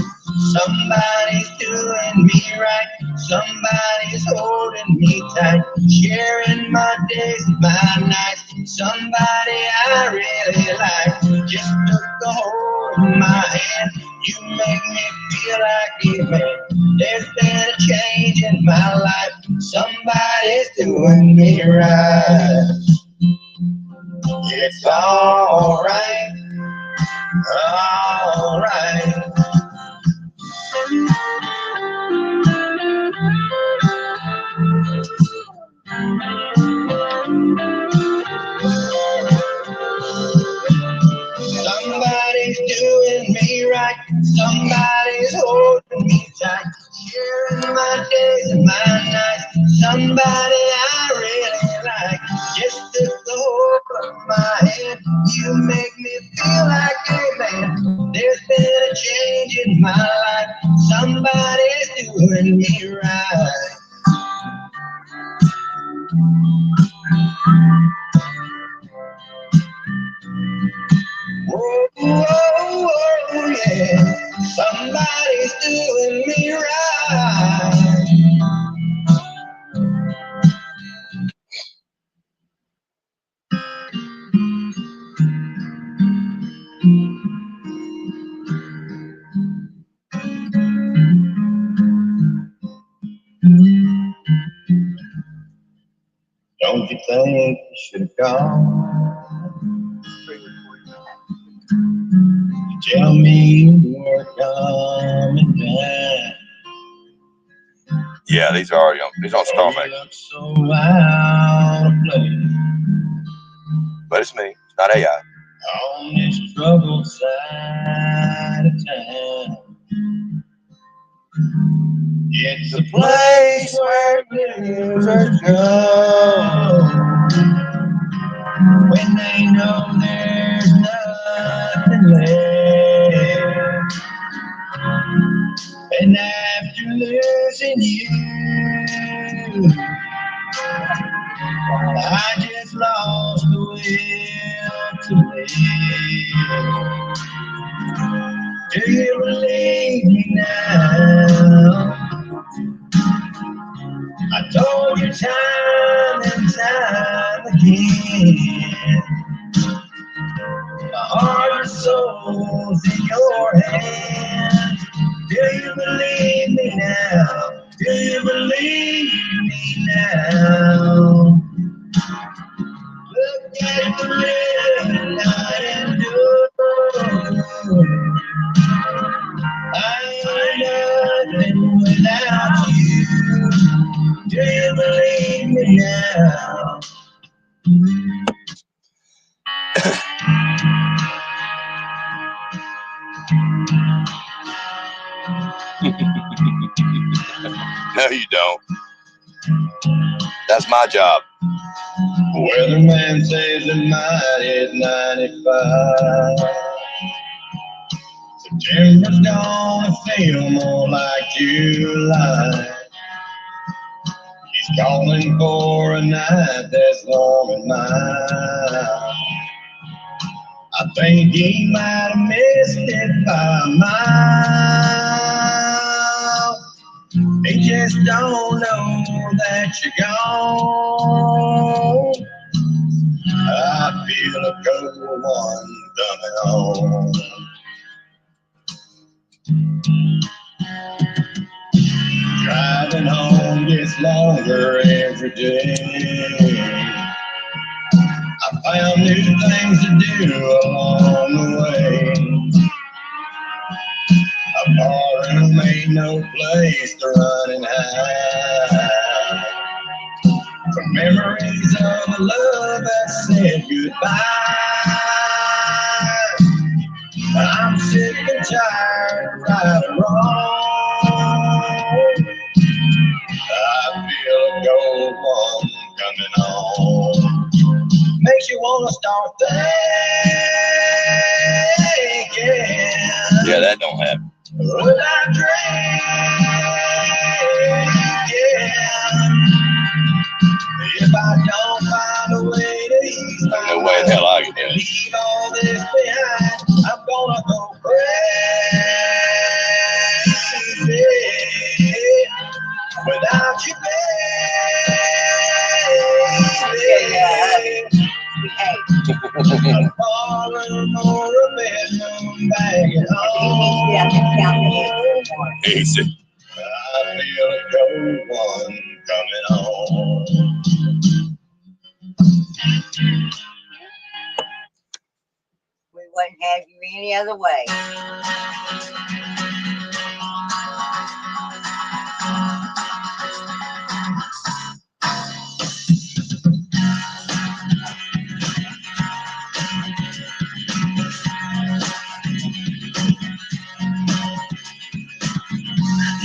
Somebody's doing me right. Somebody's holding me tight. Sharing my days, my nights. Somebody I really like. Just took a hold of my hand. You make me feel like a man. There's been a change in my life. Somebody's doing me right. It's alright, alright. Somebody's doing me right. Somebody's holding me tight. Sharing my days and my nights. Somebody I really like. Just took the hold of my hand. You make me feel like a man. There's been a change in my life. Somebody's doing me right. Whoa, whoa, whoa, yeah. Somebody's doing me right. Don't you think you should have gone? You tell me you were coming down. Yeah, these are already on. These on Star You Maker. look so out of place But it's me. It's not AI. on this troubled side of town. It's a place where losers go when they know there's nothing left. And after losing you, I just lost the will to live. Do you believe me now? I told you time and time again, my heart and soul's in your hands. Do you believe me now? Do you believe me now? Look at the red light and do. I ain't nothing without you. Do you believe me now? No, you don't. That's my job. Weatherman says the night is 95. September's gonna feel more like July. He's calling for a night that's warm as mine. I think he might have missed it by a mile. He just don't know that you're gone. I feel a cold one coming on. Driving home gets longer every day. I found new things to do along the way. A barroom ain't no place to run and hide from memories of a love that said goodbye. I'm sick and tired of right and wrong. I feel a gold one coming on. Makes you wanna start thinking. Yeah, that don't happen. Would I drink again if I don't find a way to ease my No way in hell I can do mind? it. Leave all this behind. I'm gonna go crazy. want you, baby. All over a bedroom bag at home. Easy. I feel a cold one coming on. We wouldn't have you any other way.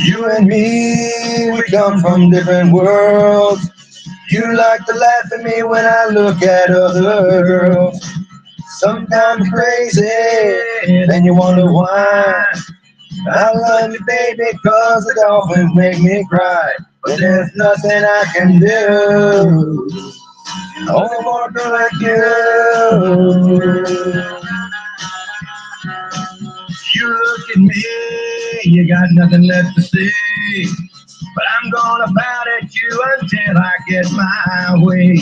You and me, we come from different worlds. You like to laugh at me when I look at other girls. Sometimes crazy, then you wonder why. I love you, baby, cause the dolphins make me cry. But there's nothing I can do. I only want a girl like you. You look at me, you got nothing left to say. But I'm gonna pout at you until I get my way.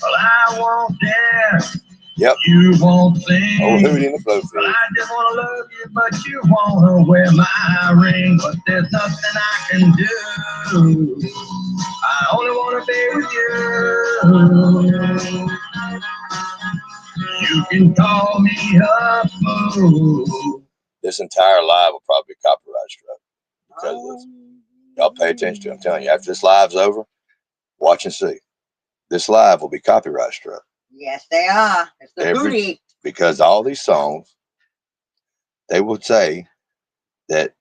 Well, I won't dare. Yep. You won't sing. Oh, Hootie and the Blowfish. Well, I just wanna love you, but you wanna wear my ring. But there's nothing I can do. I only wanna be with you. You can call me a fool. This entire live will probably be copyright struck because of this. Y'all pay attention to it. I'm telling you, after this live's over, watch and see. This live will be copyright struck. Yes, they are. It's the Hootie. Because all these songs, they will say that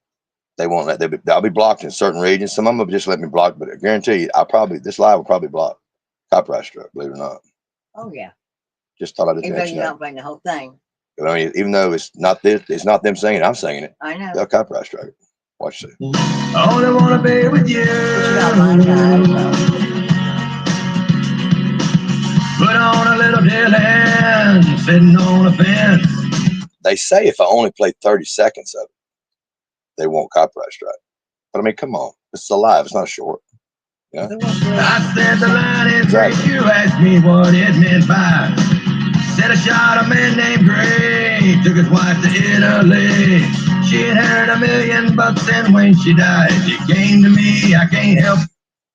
they won't let. I'll be blocked in certain regions. Some of them will just let me block, but I guarantee you, this live will probably block copyright struck. Believe it or not. Oh yeah. Just thought I'd just even let though you you know. don't play the whole thing. I mean, even though it's not them singing, I'm singing it. I know. They'll copyright strike it. Watch this. I only wanna be with you. Put on a little Dylan, sitting on a fence. They say if I only play 30 seconds of it, they won't copyright strike. But I mean, come on, it's alive. It's not short. Yeah. I said the line is right. You asked me what it meant by. Said I shot a man named Gray, took his wife to Italy. She had $1 million, and when she died, she came to me. I can't help.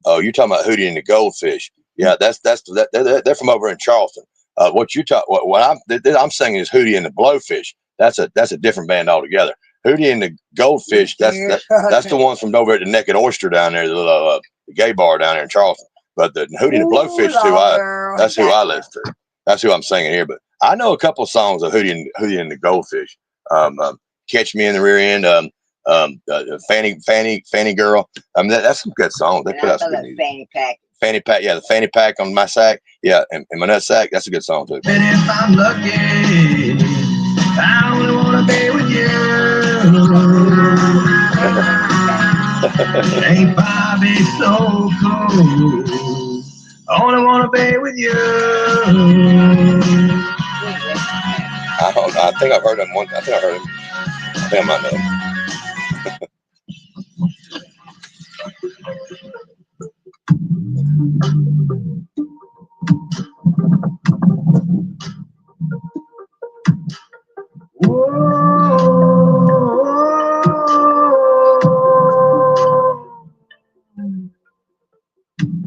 Oh, you're talking about Hootie and the Goldfish? Yeah, they're from over in Charleston. What you talk? What I'm singing is Hootie and the Blowfish. That's a different band altogether. Hootie and the Goldfish. That's the ones from over at the Naked Oyster down there, the little gay bar down there in Charleston. But the Hootie and the Blowfish, that's who I listen to. That's who I'm singing here. But I know a couple of songs of Hootie and the Goldfish. Catch Me in the Rear End. Fanny Girl. That's some good songs. They put out some good music. Fanny Pack. Fanny Pack, yeah, the Fanny Pack on my sack, yeah, and my nut sack. That's a good song too. And if I'm lucky, I only wanna be with you. Ain't Bobby so cool? I only wanna be with you. I think I've heard him once. I think I might know him.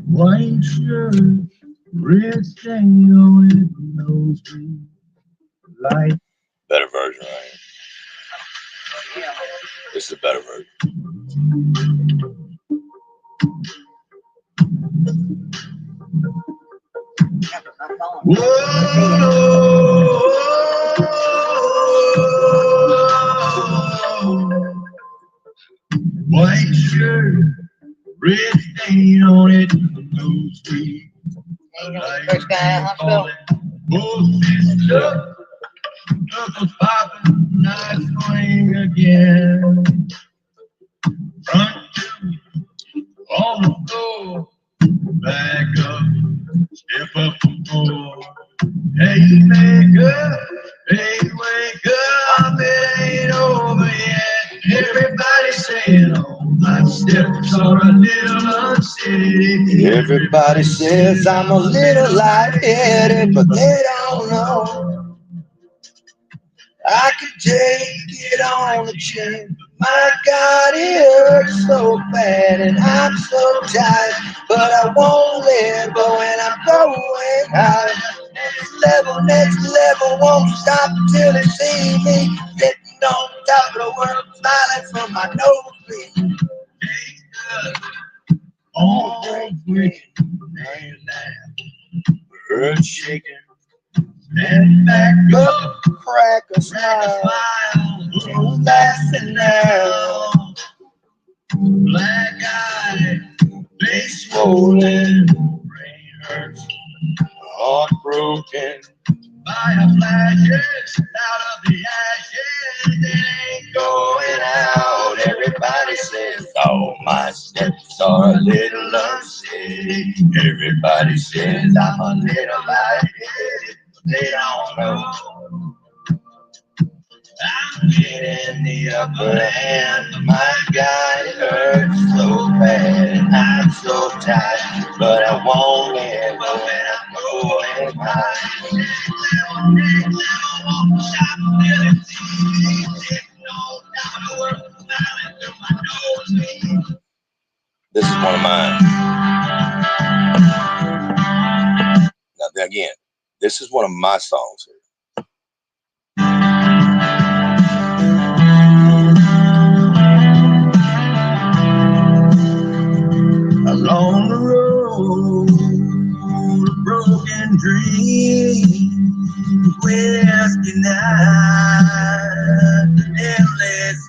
White shirt, red stain on it, nose green light. Better version, right? Yeah. This is a better version. White shirt, red stain on it, nose green. First guy in hospital. Both is up, knuckles popping, night swing again. Front two, on the floor, back up, step up some more. Hey, wake up, it ain't over yet. Everybody saying on My steps are a little unsteady. Everybody says I'm a little light-headed, but they don't know I could take it on the chin. My God, it hurts so bad, and I'm so tired, but I won't let go, and I'm going high. Next level, won't stop till they see me sitting on top of the world, smiling from my nosebleed. All quick, and earth shaking, and back up, Crack a smile, smile, laughing now. black eye, face swollen, brain hurts, Heartbroken, fire flashes out of the ashes, it ain't going out. Everybody says, oh, my steps are a little unsteady. Everybody says I'm a little light-headed. They don't know I'm getting the upper hand. My God, it hurts so bad, and I'm so tired, but I won't let go, and I'm going high. This is one of mine. Now, again, this is one of my songs here. along the road, a broken dream, whiskey night, endless,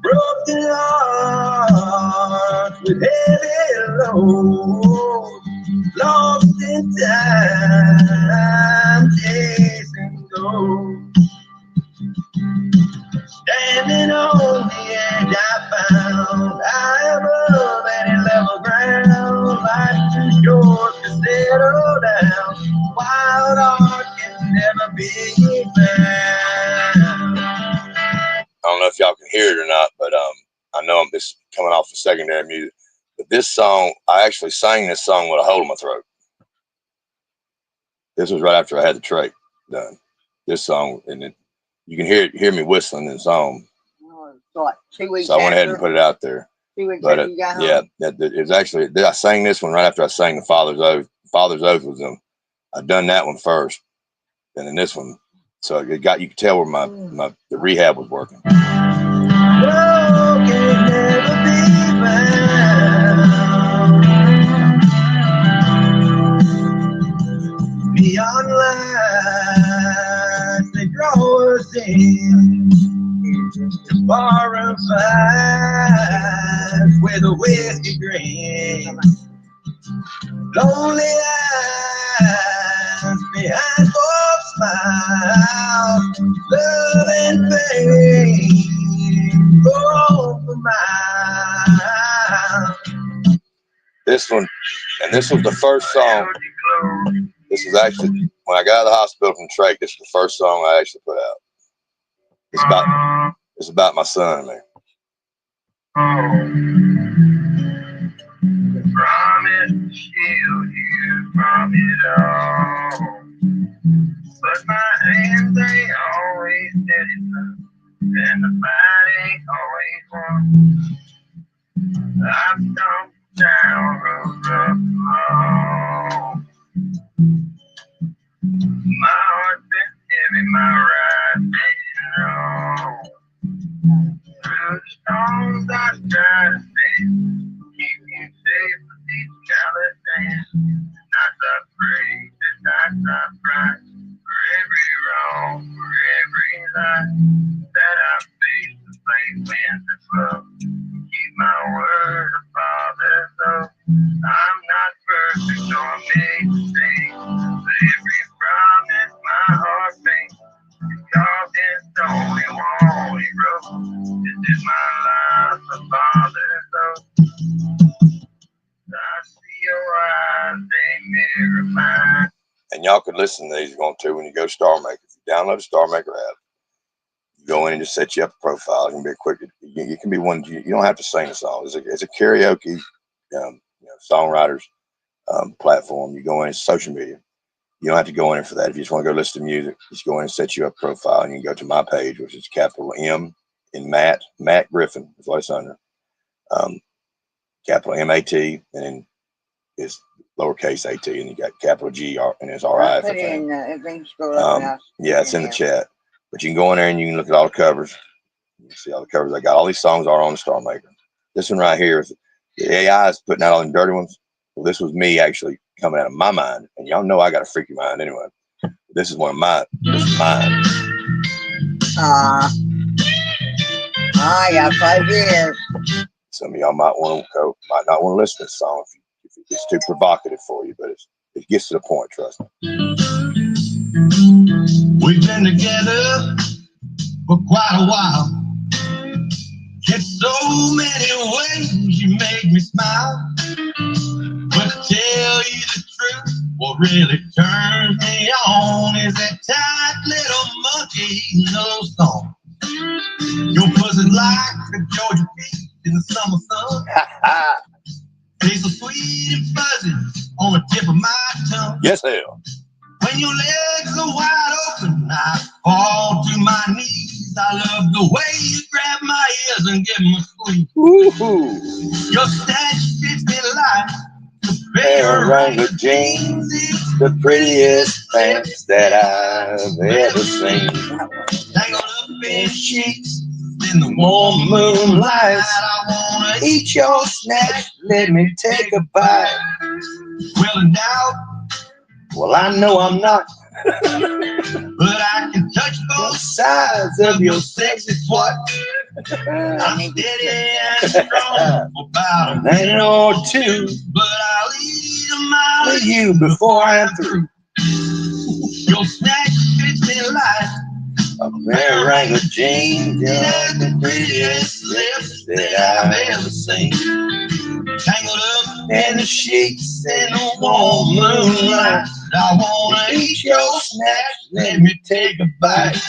broken hearts with heavy loads, lost in time, chasing gold. Standing on the edge, I found I am above any level ground. Life's too short to settle down. Wild heart can never be found. I don't know if y'all can hear it or not, but I know I'm just coming off of secondary music. But this song, I actually sang this song with a hole in my throat. This was right after I had the trach done. This song, and you can hear me whistling in the song. So what, 2 weeks So I went ahead after? and put it out there. 2 weeks But after you got home? yeah, it was actually, I sang this one right after I sang the Father's Oath. Father's Oath was I'd done that one first, and then this one. So you could tell where the rehab was working. Love can never be found. Beyond lies, they draw us in to bar and fight with a whiskey grin. Lonely eyes behind both smiles, love and pain go over miles. This one, and this was the first song. This was actually, when I got out of the hospital from trach, this was the first song I actually put out. It's about my son, man. Promise to shield you from it all, but my hands ain't always steady, and the fight ain't always won. I've come down rough long. My heart's been heavy, my ride's been long. Through the storms I try to stand, keep you safe with these callous hands. Nights I pray, the nights I cry, for every wrong, for every lie that I face, the flame winds of love. Keep my word, a father's oath. I'm not perfect nor make mistakes, but every promise my heart makes is carved in stone and wall he wrote. This is my life, a father's oath. I see your eyes, they mirror mine. And y'all could listen to these if you want to when you go to Star Maker. If you download the Star Maker app, you go in and just set you up a profile. It can be a quick. You can be one. You don't have to sing a song. It's a karaoke, songwriters platform. You go in, it's social media. You don't have to go in for that. If you just want to go listen to music, just go in and set you up a profile, and you can go to my page, which is capital M in Matt Griffin is what it's under. Capital M-A-T, and then it's lowercase a t, and you got capital G-R, and it's R-I. Put it in everything scroll up now. Yeah, it's in the chat. But you can go in there and you can look at all the covers. You can see all the covers I got. All these songs are on the Star Maker. This one right here, the AI is putting out all the dirty ones. Well, this was me actually coming out of my mind. And y'all know I got a freaky mind anyway. This is mine. Yeah, 5 years. Some of y'all might not want to listen to this song if it's too provocative for you, but it gets to the point, trust me. We've been together for quite a while. In so many ways you make me smile. But to tell you the truth, what really turns me on is that tight little monkey love song. Your pussy's like the Georgia peach in the summer sun. Tastes so sweet and fuzzy on the tip of my tongue. Yes, hell. When your legs are wide open, I fall to my knees. I love the way you grab my ears and give me a squeeze. Woo-hoo. Your snatch fits me like the Pair of pair Wrangler of jeans, jeans. the prettiest pants that I've ever seen. Tangled up in sheets in the warm moonlight. I wanna Eat your snatch, let me take a bite. well in doubt, Well, I know I'm not but I can touch both sides of your sexy twat. I'm steady and strong for about a A minute or two, but I'll eat a mile with you before I'm through. Your snatch fits me like A pair of Wrangler jeans, it you has know, the prettiest lips that I've ever seen. Tangled up and the sheets in and the the warm warm moonlight. moonlight. I wanna eat your snatch, let me take a bite.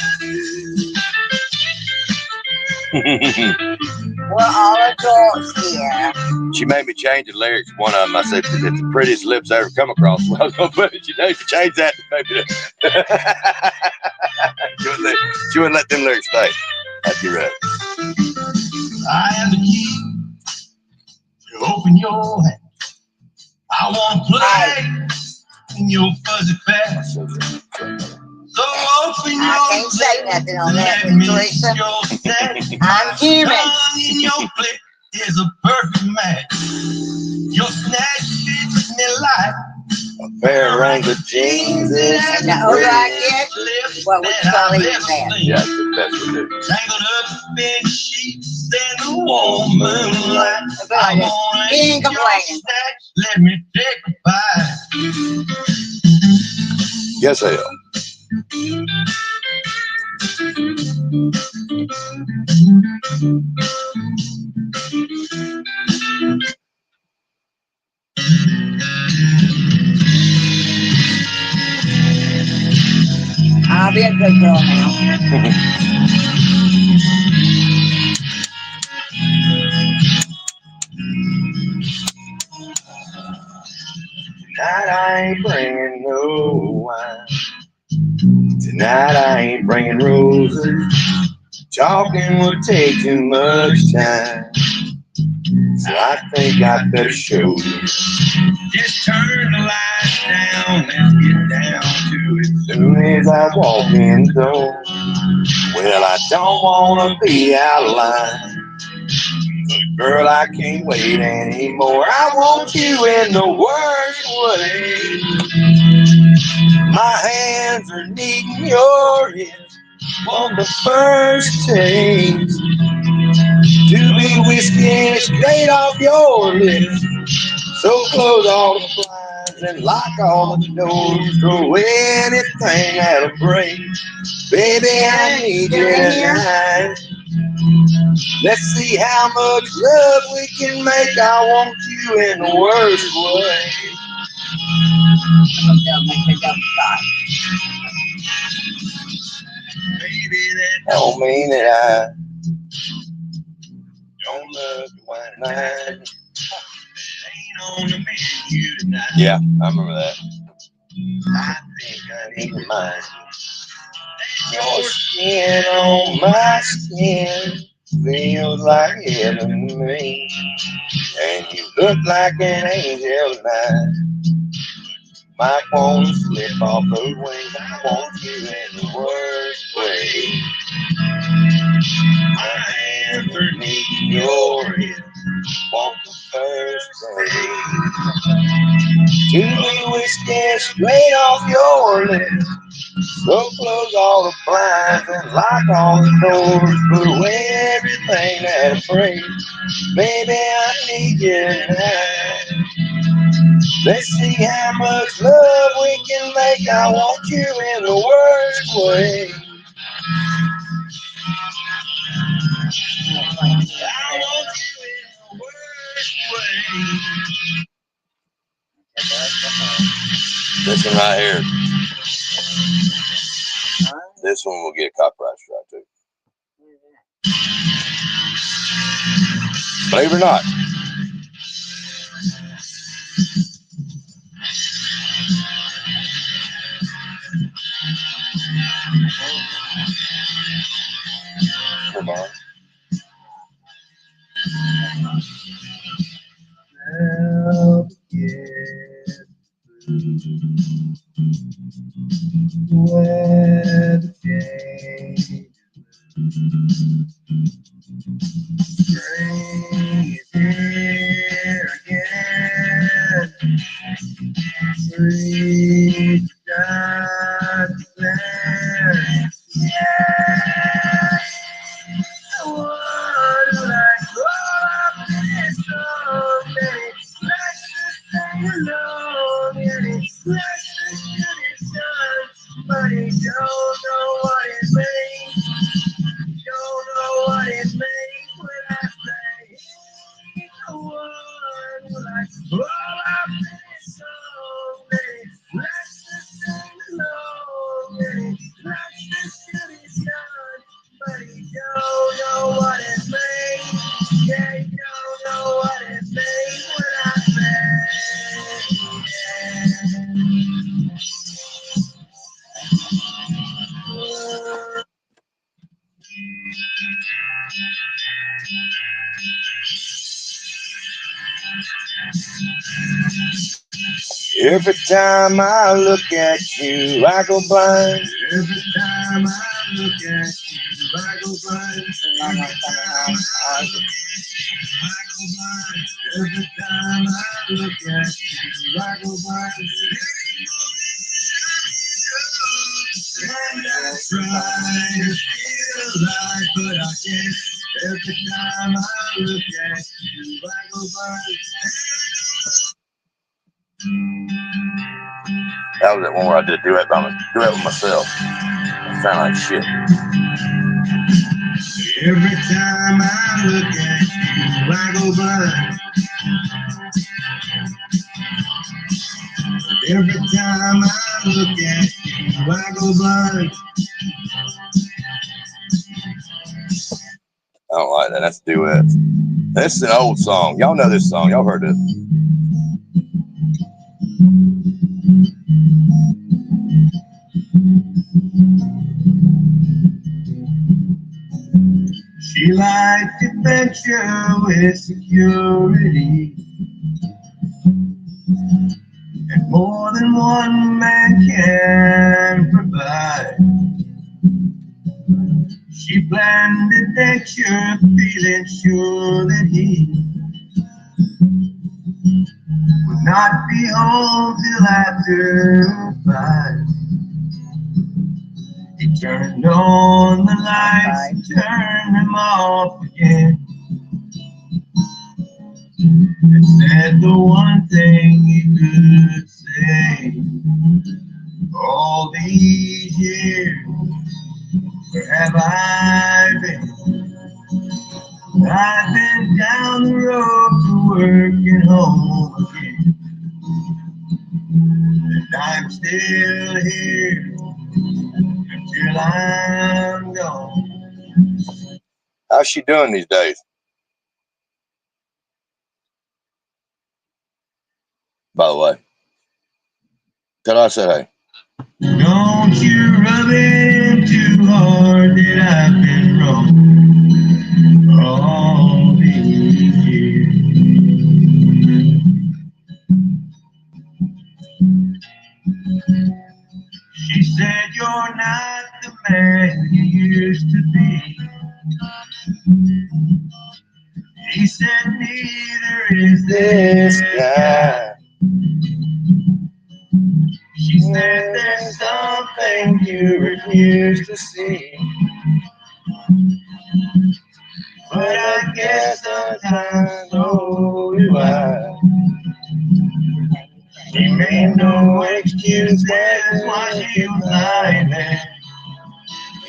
We're all adults here. She made me change the lyrics. One of them, I said, it's the prettiest lips I ever come across. Well, I was going to put it, she changed that to maybe she wouldn't let them lyrics stay. That's your right. I am the key to open your hand. I want to play in your fuzzy past. So open I your can't say lips nothing on and that, let me Teresa. eat your snatch. I'm human. Tongue in your plate is a perfect match. Your snatch fits me like A pair of Wrangler jeans it and has And the the older I prettiest get, lips what we that call I've it ever that. seen. yeah, that's what it is. Tangled up in sheets in the warm moonlight. But I I just wanna he ain't eat your complaining. snatch. Let me take a bite. Yes, hell. I'll be a good girl now. Tonight I ain't bringing no wine. Tonight I ain't bringing roses. Talking will take too much time. So I think I better show you. Just turn the lights down. Let's get down to it. Soon as I walk in the door, well, I don't wanna be out of line. Girl, I can't wait anymore. I want you in the worst way. My hands are needing yours on the first taste. To be whiskey straight off your lips. So close all the blinds and lock all the doors. Throw anything that'll break. Baby, I need you tonight. Let's see how much love we can make. I want you in the worst way. They'll make a dump shot. don't mean that I don't love you when I. Yeah, I remember that. I think I need to mind. Your skin on my skin feels like heaven to me. And you look like an angel tonight. Might want to slip off those wings. I want you in the worst way. My hand beneath your head. Want the first thing to be whiskey straight off your lips. So close all the blinds and lock all the doors. Put away everything that afraid. Baby, I need you tonight. Let's see how much love we can make. I want you in the worst way. I want you in the worst way. This one right here. This one will get a copyright strike too. Believe it or not. Come on. Every time I look at you, I go blind. Every time I look at you, I go blind. Every time I look Every time I look at you, I go blind. And I try to feel alive, but I can't. Every time I look at you, I go blind. That was that one where I did do it with myself. I sound like shit. Every time I look at you, I go blind. Every time I look at you, I go blind. I don't like that. That's a duet. This is an old song. Y'all know this song. Y'all heard it. She liked adventure with security, and more than one man can provide. She planned adventure, feeling sure that he would not be home till after 5. He turned on the lights, turned them off again, and said the one thing he could say. All these years, where have I been? I've been down the road to work and home again, and I'm still here until I'm gone. How's she doing these days? By the way, tell her I said hey. Don't you rub it too hard that I've been wrong all these years. She said you're not the man you used to be. He said neither is this guy. She said there's something you refuse to see. But I guess sometimes so do I. She made no excuses while she was lying there.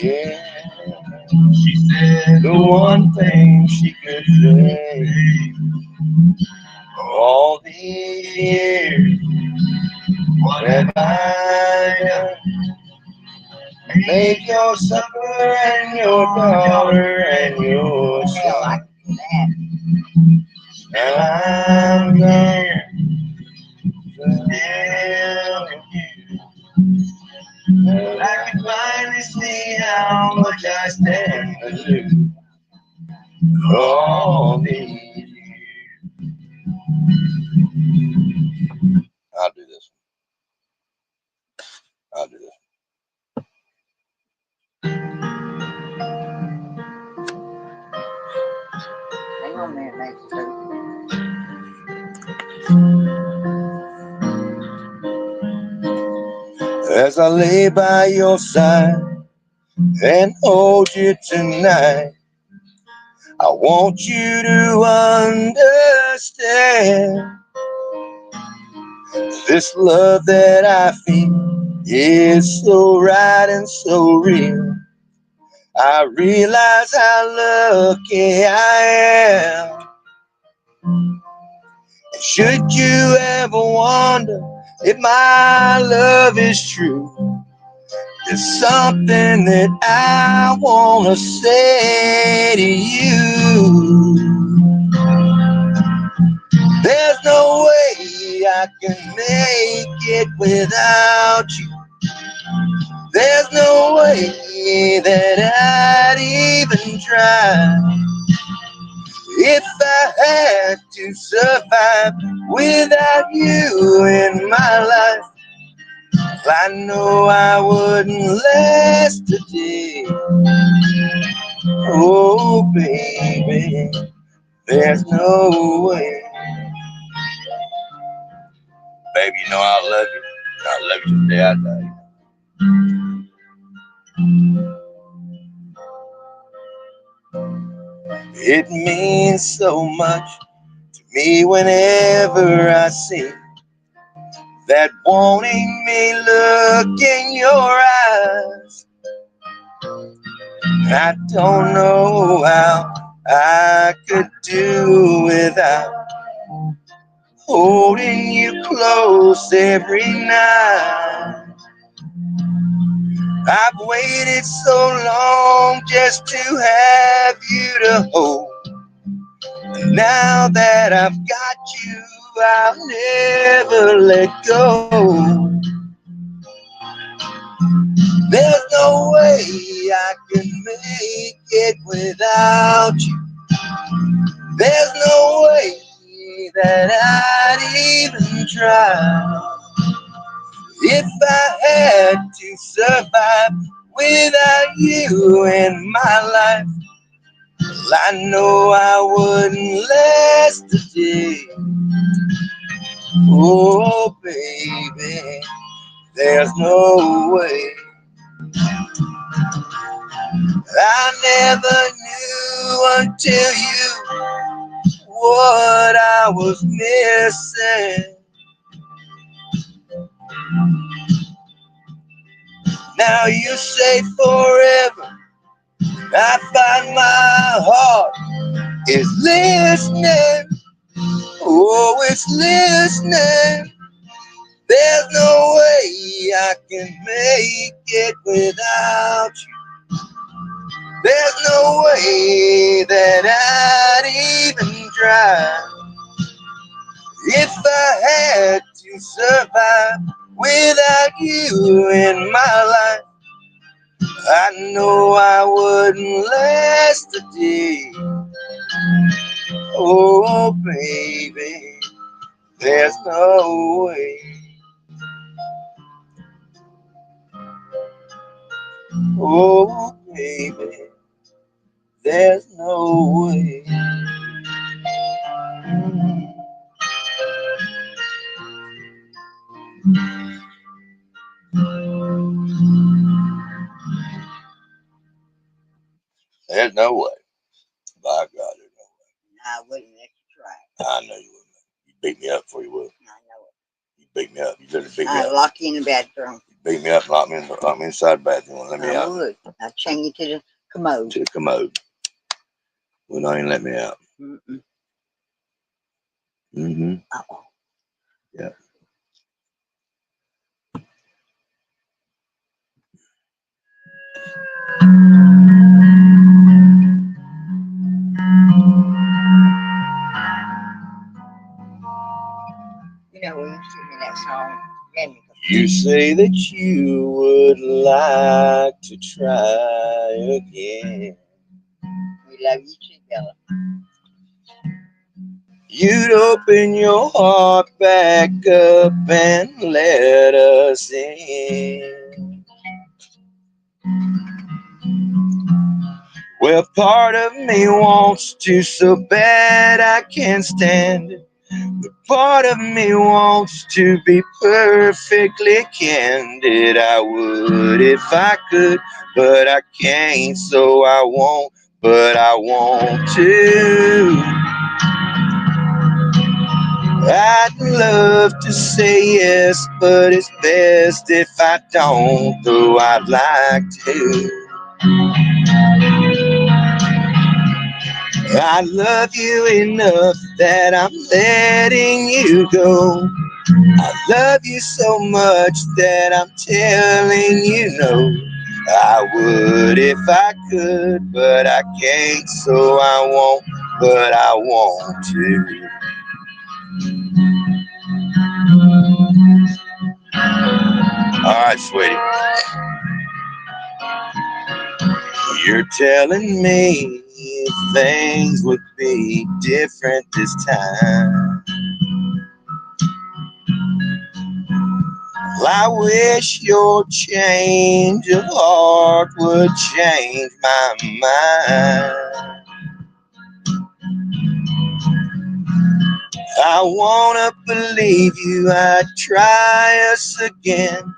Yeah. She said the one thing she could say all these years. What have I done? Make your supper and your daughter and your son. And I'm there to tell you that I can finally see how much I stand to lose all these years. I'll do this. I'll do this. Hang on a minute, Mason. As I lay by your side and hold you tonight, I want you to understand this love that I feel is so right and so real. I realize how lucky I am. Should you ever wonder if my love is true, there's something that I want to say to you. There's no way I can make it without you. There's no way that I'd even try. If I had to survive without you in my life, I know I wouldn't last a day. Oh, baby, there's no way. Baby, you know I love you. I love you till the day I die. It means so much to me whenever I see that wanting me look in your eyes. I don't know how I could do without holding you close every night. I've waited so long just to have you to hold. And now that I've got you, I'll never let go. There's no way I can make it without you. There's no way that I'd even try. If I had to survive without you in my life, well, I know I wouldn't last a day. Oh, baby, there's no way. I never knew until you what I was missing. Now you say forever, I find my heart is listening. Oh, it's listening. There's no way I can make it without you. There's no way that I'd even try if I had to survive without you in my life. I know I wouldn't last a day. Oh, baby, there's no way. Oh, baby, there's no way. There's no way. By God, there's no way. I wouldn't let you try. I know you wouldn't. You beat me up before you would. I know You beat me up. You literally beat it. me I'd up. lock you in the bedroom. You beat me up and lock me inside the bathroom. Let me I out would. I'd chain you to the commode. to the commode. Will not even let me out. Mm-mm. Mm-hmm. Uh-oh. Yeah. You know, we used to sing that song. Then You say that you would like to try again. we love you too, Bella. You'd open your heart back up and let us in. Well, part of me wants to so bad I can't stand it. But part of me wants to be perfectly candid. I would if I could, but I can't, so I won't, but I want to. I'd love to say yes, but it's best if I don't, though I'd like to. I love you enough that I'm letting you go. I love you so much that I'm telling you no. I would if I could, but I can't, so I won't, but I want to. All right, sweetie. You're telling me things would be different this time. Well, I wish your change of heart would change my mind. I wanna believe you, I'd try us again.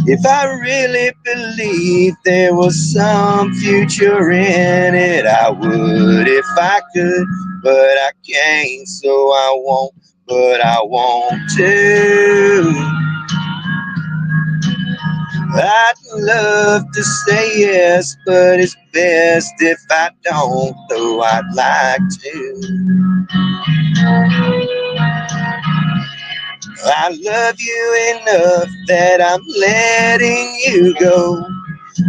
If I really believed there was some future in it, I would if I could, but I can't, so I won't, but I want to. I'd love to say yes, but it's best if I don't, though I'd like to. I love you enough that I'm letting you go.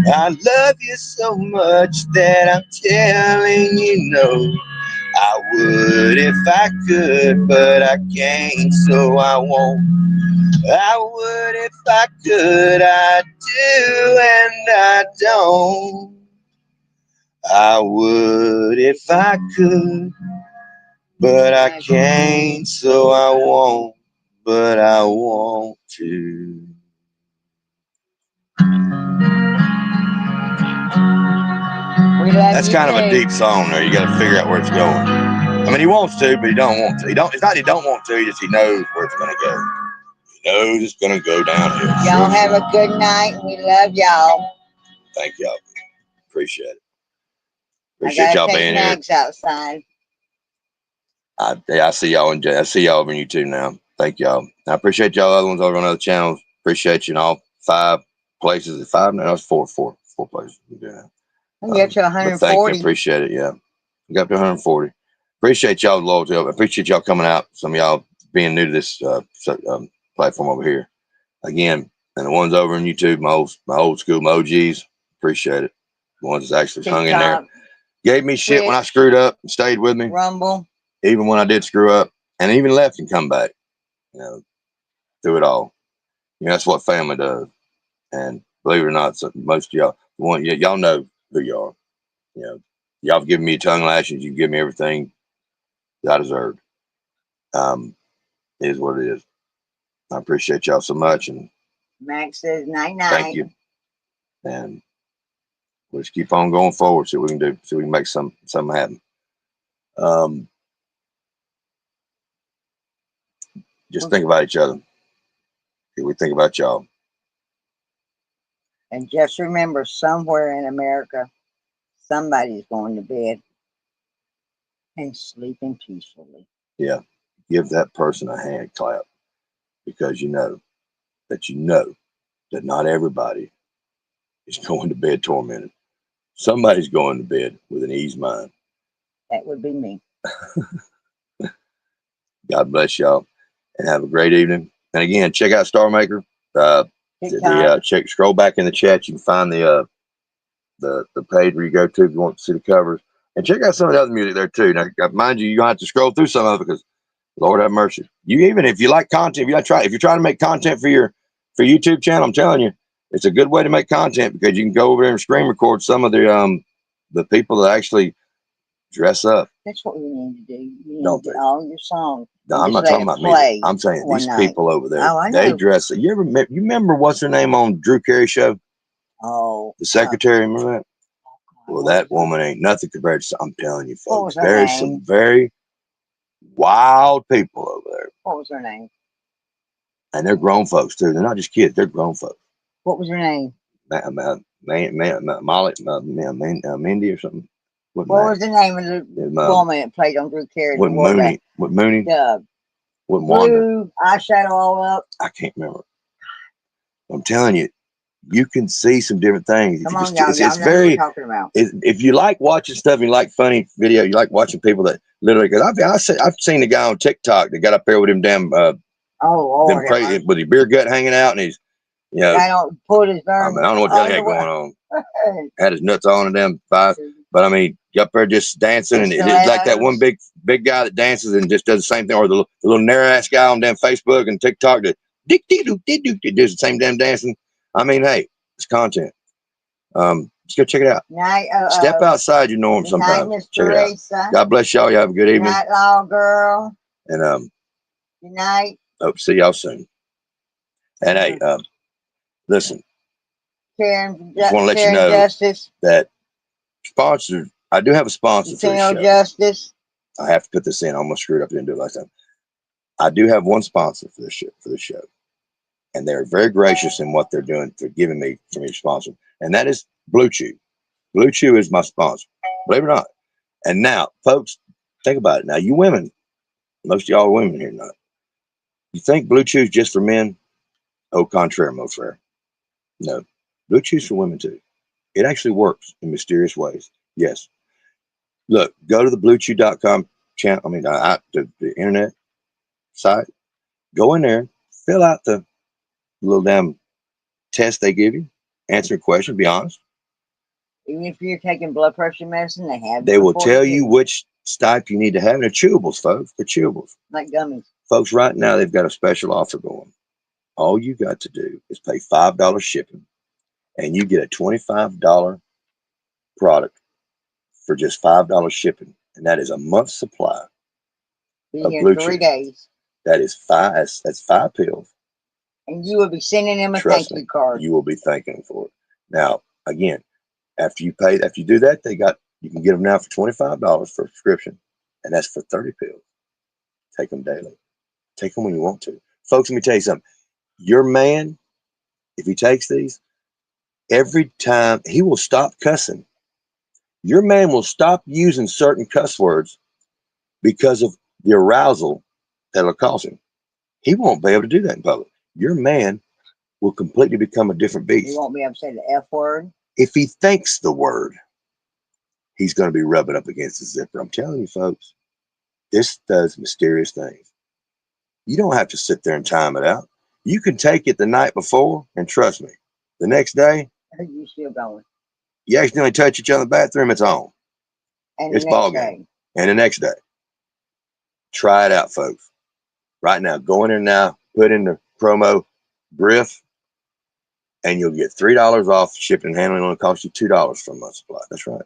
I love you so much that I'm telling you no. I would if I could, but I can't, so I won't. I would if I could, I do, and I don't. I would if I could, but I can't, so I won't, but I want to. We love That's you kind of a too. deep song there. You got to figure out where it's going. I mean, he wants to, but he don't want to. It's not he don't want to. He knows where it's going to go. He knows it's going to go downhill. Y'all have a good night. We love y'all. Thank y'all. Appreciate it. I Appreciate gotta y'all take being here. Max outside. I see y'all I see y'all over on YouTube now. Thank y'all. I appreciate y'all other ones over on other channels. Appreciate you in all 5 places. Is it 5 now? It's 4 places. We do that. We get to But thank you. 140. Appreciate it. Yeah. We got up to 140. Appreciate y'all loyalty. Appreciate y'all coming out. Some of y'all being new to this platform over here. Again, and the ones over on YouTube, my old school emojis. Appreciate it. The ones that's actually hung in there. TikTok, Gave me shit when I Twitch. screwed up and stayed with me, Rumble. even when I did screw up, and even left and come back. You know, through it all. You know, that's what family does. And believe it or not, so most of y'all know who you are. You know, y'all have given me tongue lashes. You give me everything that I deserved. It is what it is. I appreciate y'all so much, and Max says night night. thank you. And we'll just keep on going forward. See what we can do. See what we can make something happen. Just think about each other. We think about y'all. And just remember, somewhere in America, somebody's going to bed and sleeping peacefully. Yeah, give that person a hand clap, because you know that not everybody is going to bed tormented. Somebody's going to bed with an eased mind. That would be me. God bless y'all, and have a great evening. And again, check out Star Maker. TikTok. Scroll back in the chat. You can find the page where you go to if you want to see the covers, and check out some of the other music there too. Now, mind you, you're gonna have to scroll through some of it because Lord have mercy. If you like content, if you're trying to make content for your YouTube channel, I'm telling you, it's a good way to make content, because you can go over there and screen record some of the people that actually dress up. That's what we need to do. You Don't need they? all your songs. No, and I'm just not let talking it about play music. I'm saying one these night. people over there. Oh, I They know. dress. You remember what's her name on Drew Carey show? Oh, The secretary, remember that? Well, what that was woman ain't nothing compared to. I'm telling you, What folks. was her Some name? very wild people over there, What was her name? and they're grown folks too. They're not just kids. They're grown folks. What was her name? Molly, Mindy or something. What was the name of the woman that played on Drew Carey? What Mooney? What Mooney? The What Wanda? blue eyeshadow all up. I can't remember. I'm telling you, you can see some different things. Come on, y'all. Y'all know what we're talking about. If you like watching stuff, you like funny video, you like watching people that literally. Because I've seen a guy on TikTok that got up there with him damn Oh Lord, crazy, with his beer gut hanging out, and he's I don't put his I don't know what the hell he had going on. Had his nuts on and damn five. But I mean, you up there just dancing, and it's like that one big guy that dances and just does the same thing, or the little narrow ass guy on damn Facebook and TikTok that does the same damn dancing. I mean, hey, it's content. Just go check it out. Step outside your norm sometimes. Check it out. God bless y'all. You have a good evening. Good night, law girl. And good night. Hope to see y'all soon. And hey, listen. Karen, just want to let you know Justice. That sponsor. I do have a sponsor for this show. Justice. I have to put this in. I almost screwed up. I didn't do it last time. I do have one sponsor for this show, and they're very gracious in what they're doing for giving me for me to sponsor, and that is Blue Chew. Blue Chew is my sponsor, believe it or not. And now, folks, think about it. Now, you women, most of y'all are women here tonight. You think Blue Chew is just for men? Au contraire, mon frere. No, Blue Chew's for women too. It actually works in mysterious ways. Yes. Look, go to the BlueChew.com channel. I mean, the internet site. Go in there, fill out the little damn test they give you, answer a question, be honest. Even if you're taking blood pressure medicine, they will tell you which type you need to have. And they're chewables, folks. They're chewables. Like gummies. Folks, right now, they've got a special offer going. All you got to do is pay $5 shipping, and you get a $25 product for just $5 shipping. And that is a month's supply of Blue Chew. 3 days. That is that's 5 pills. And you will be sending them a thank you card. You will be thanking them for it. Now, again, after you do that, you can get them now for $25 for a prescription, and that's for 30 pills. Take them daily. Take them when you want to. Folks, let me tell you something. Your man, if he takes these, every time he will stop cussing. Your man will stop using certain cuss words because of the arousal that'll cause him. He won't be able to do that in public. Your man will completely become a different beast. He won't be able to say the F word. If he thinks the word, he's going to be rubbing up against the zipper. I'm telling you, folks, this does mysterious things. You don't have to sit there and time it out. You can take it the night before, and trust me, the next day, you still going. You accidentally touch each other in the bathroom, it's on. And It's the ball next game. day. And the next day. Try it out, folks. Right now, go in there now, put in the promo Griff, and you'll get $3 off shipping and handling. It only costs you $2 for a month supply. That's right.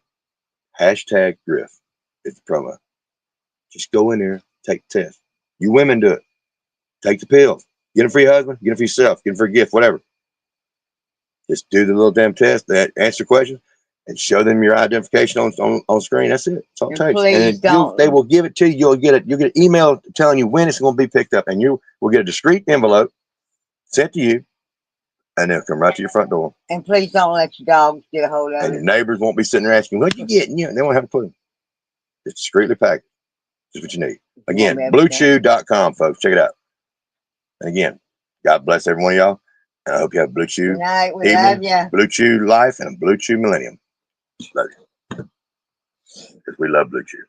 Hashtag Griff. It's the promo. Just go in there, take the test. You women do it. Take the pills. Get them for your husband, get them for yourself, get them for a gift, whatever. Just do the little damn test, that answer questions, and show them your identification on screen. That's it. That's all it And takes. please And don't. they will give it to you. You'll get an email telling you when it's going to be picked up, and you will get a discreet envelope sent to you, and they'll come right to your front door. And please don't let your dogs get a hold of And it. your neighbors won't be sitting there asking, "What you getting?" You know, they won't have to put them. It's discreetly packaged. Just what you need. Again, BlueChew.com, folks. Check it out. And again, God bless every one of y'all. And I hope you have Blue Chew Good night. We evening, love you. Blue Chew life, and a Blue Chew millennium. Love you. Because we love Blue Chew.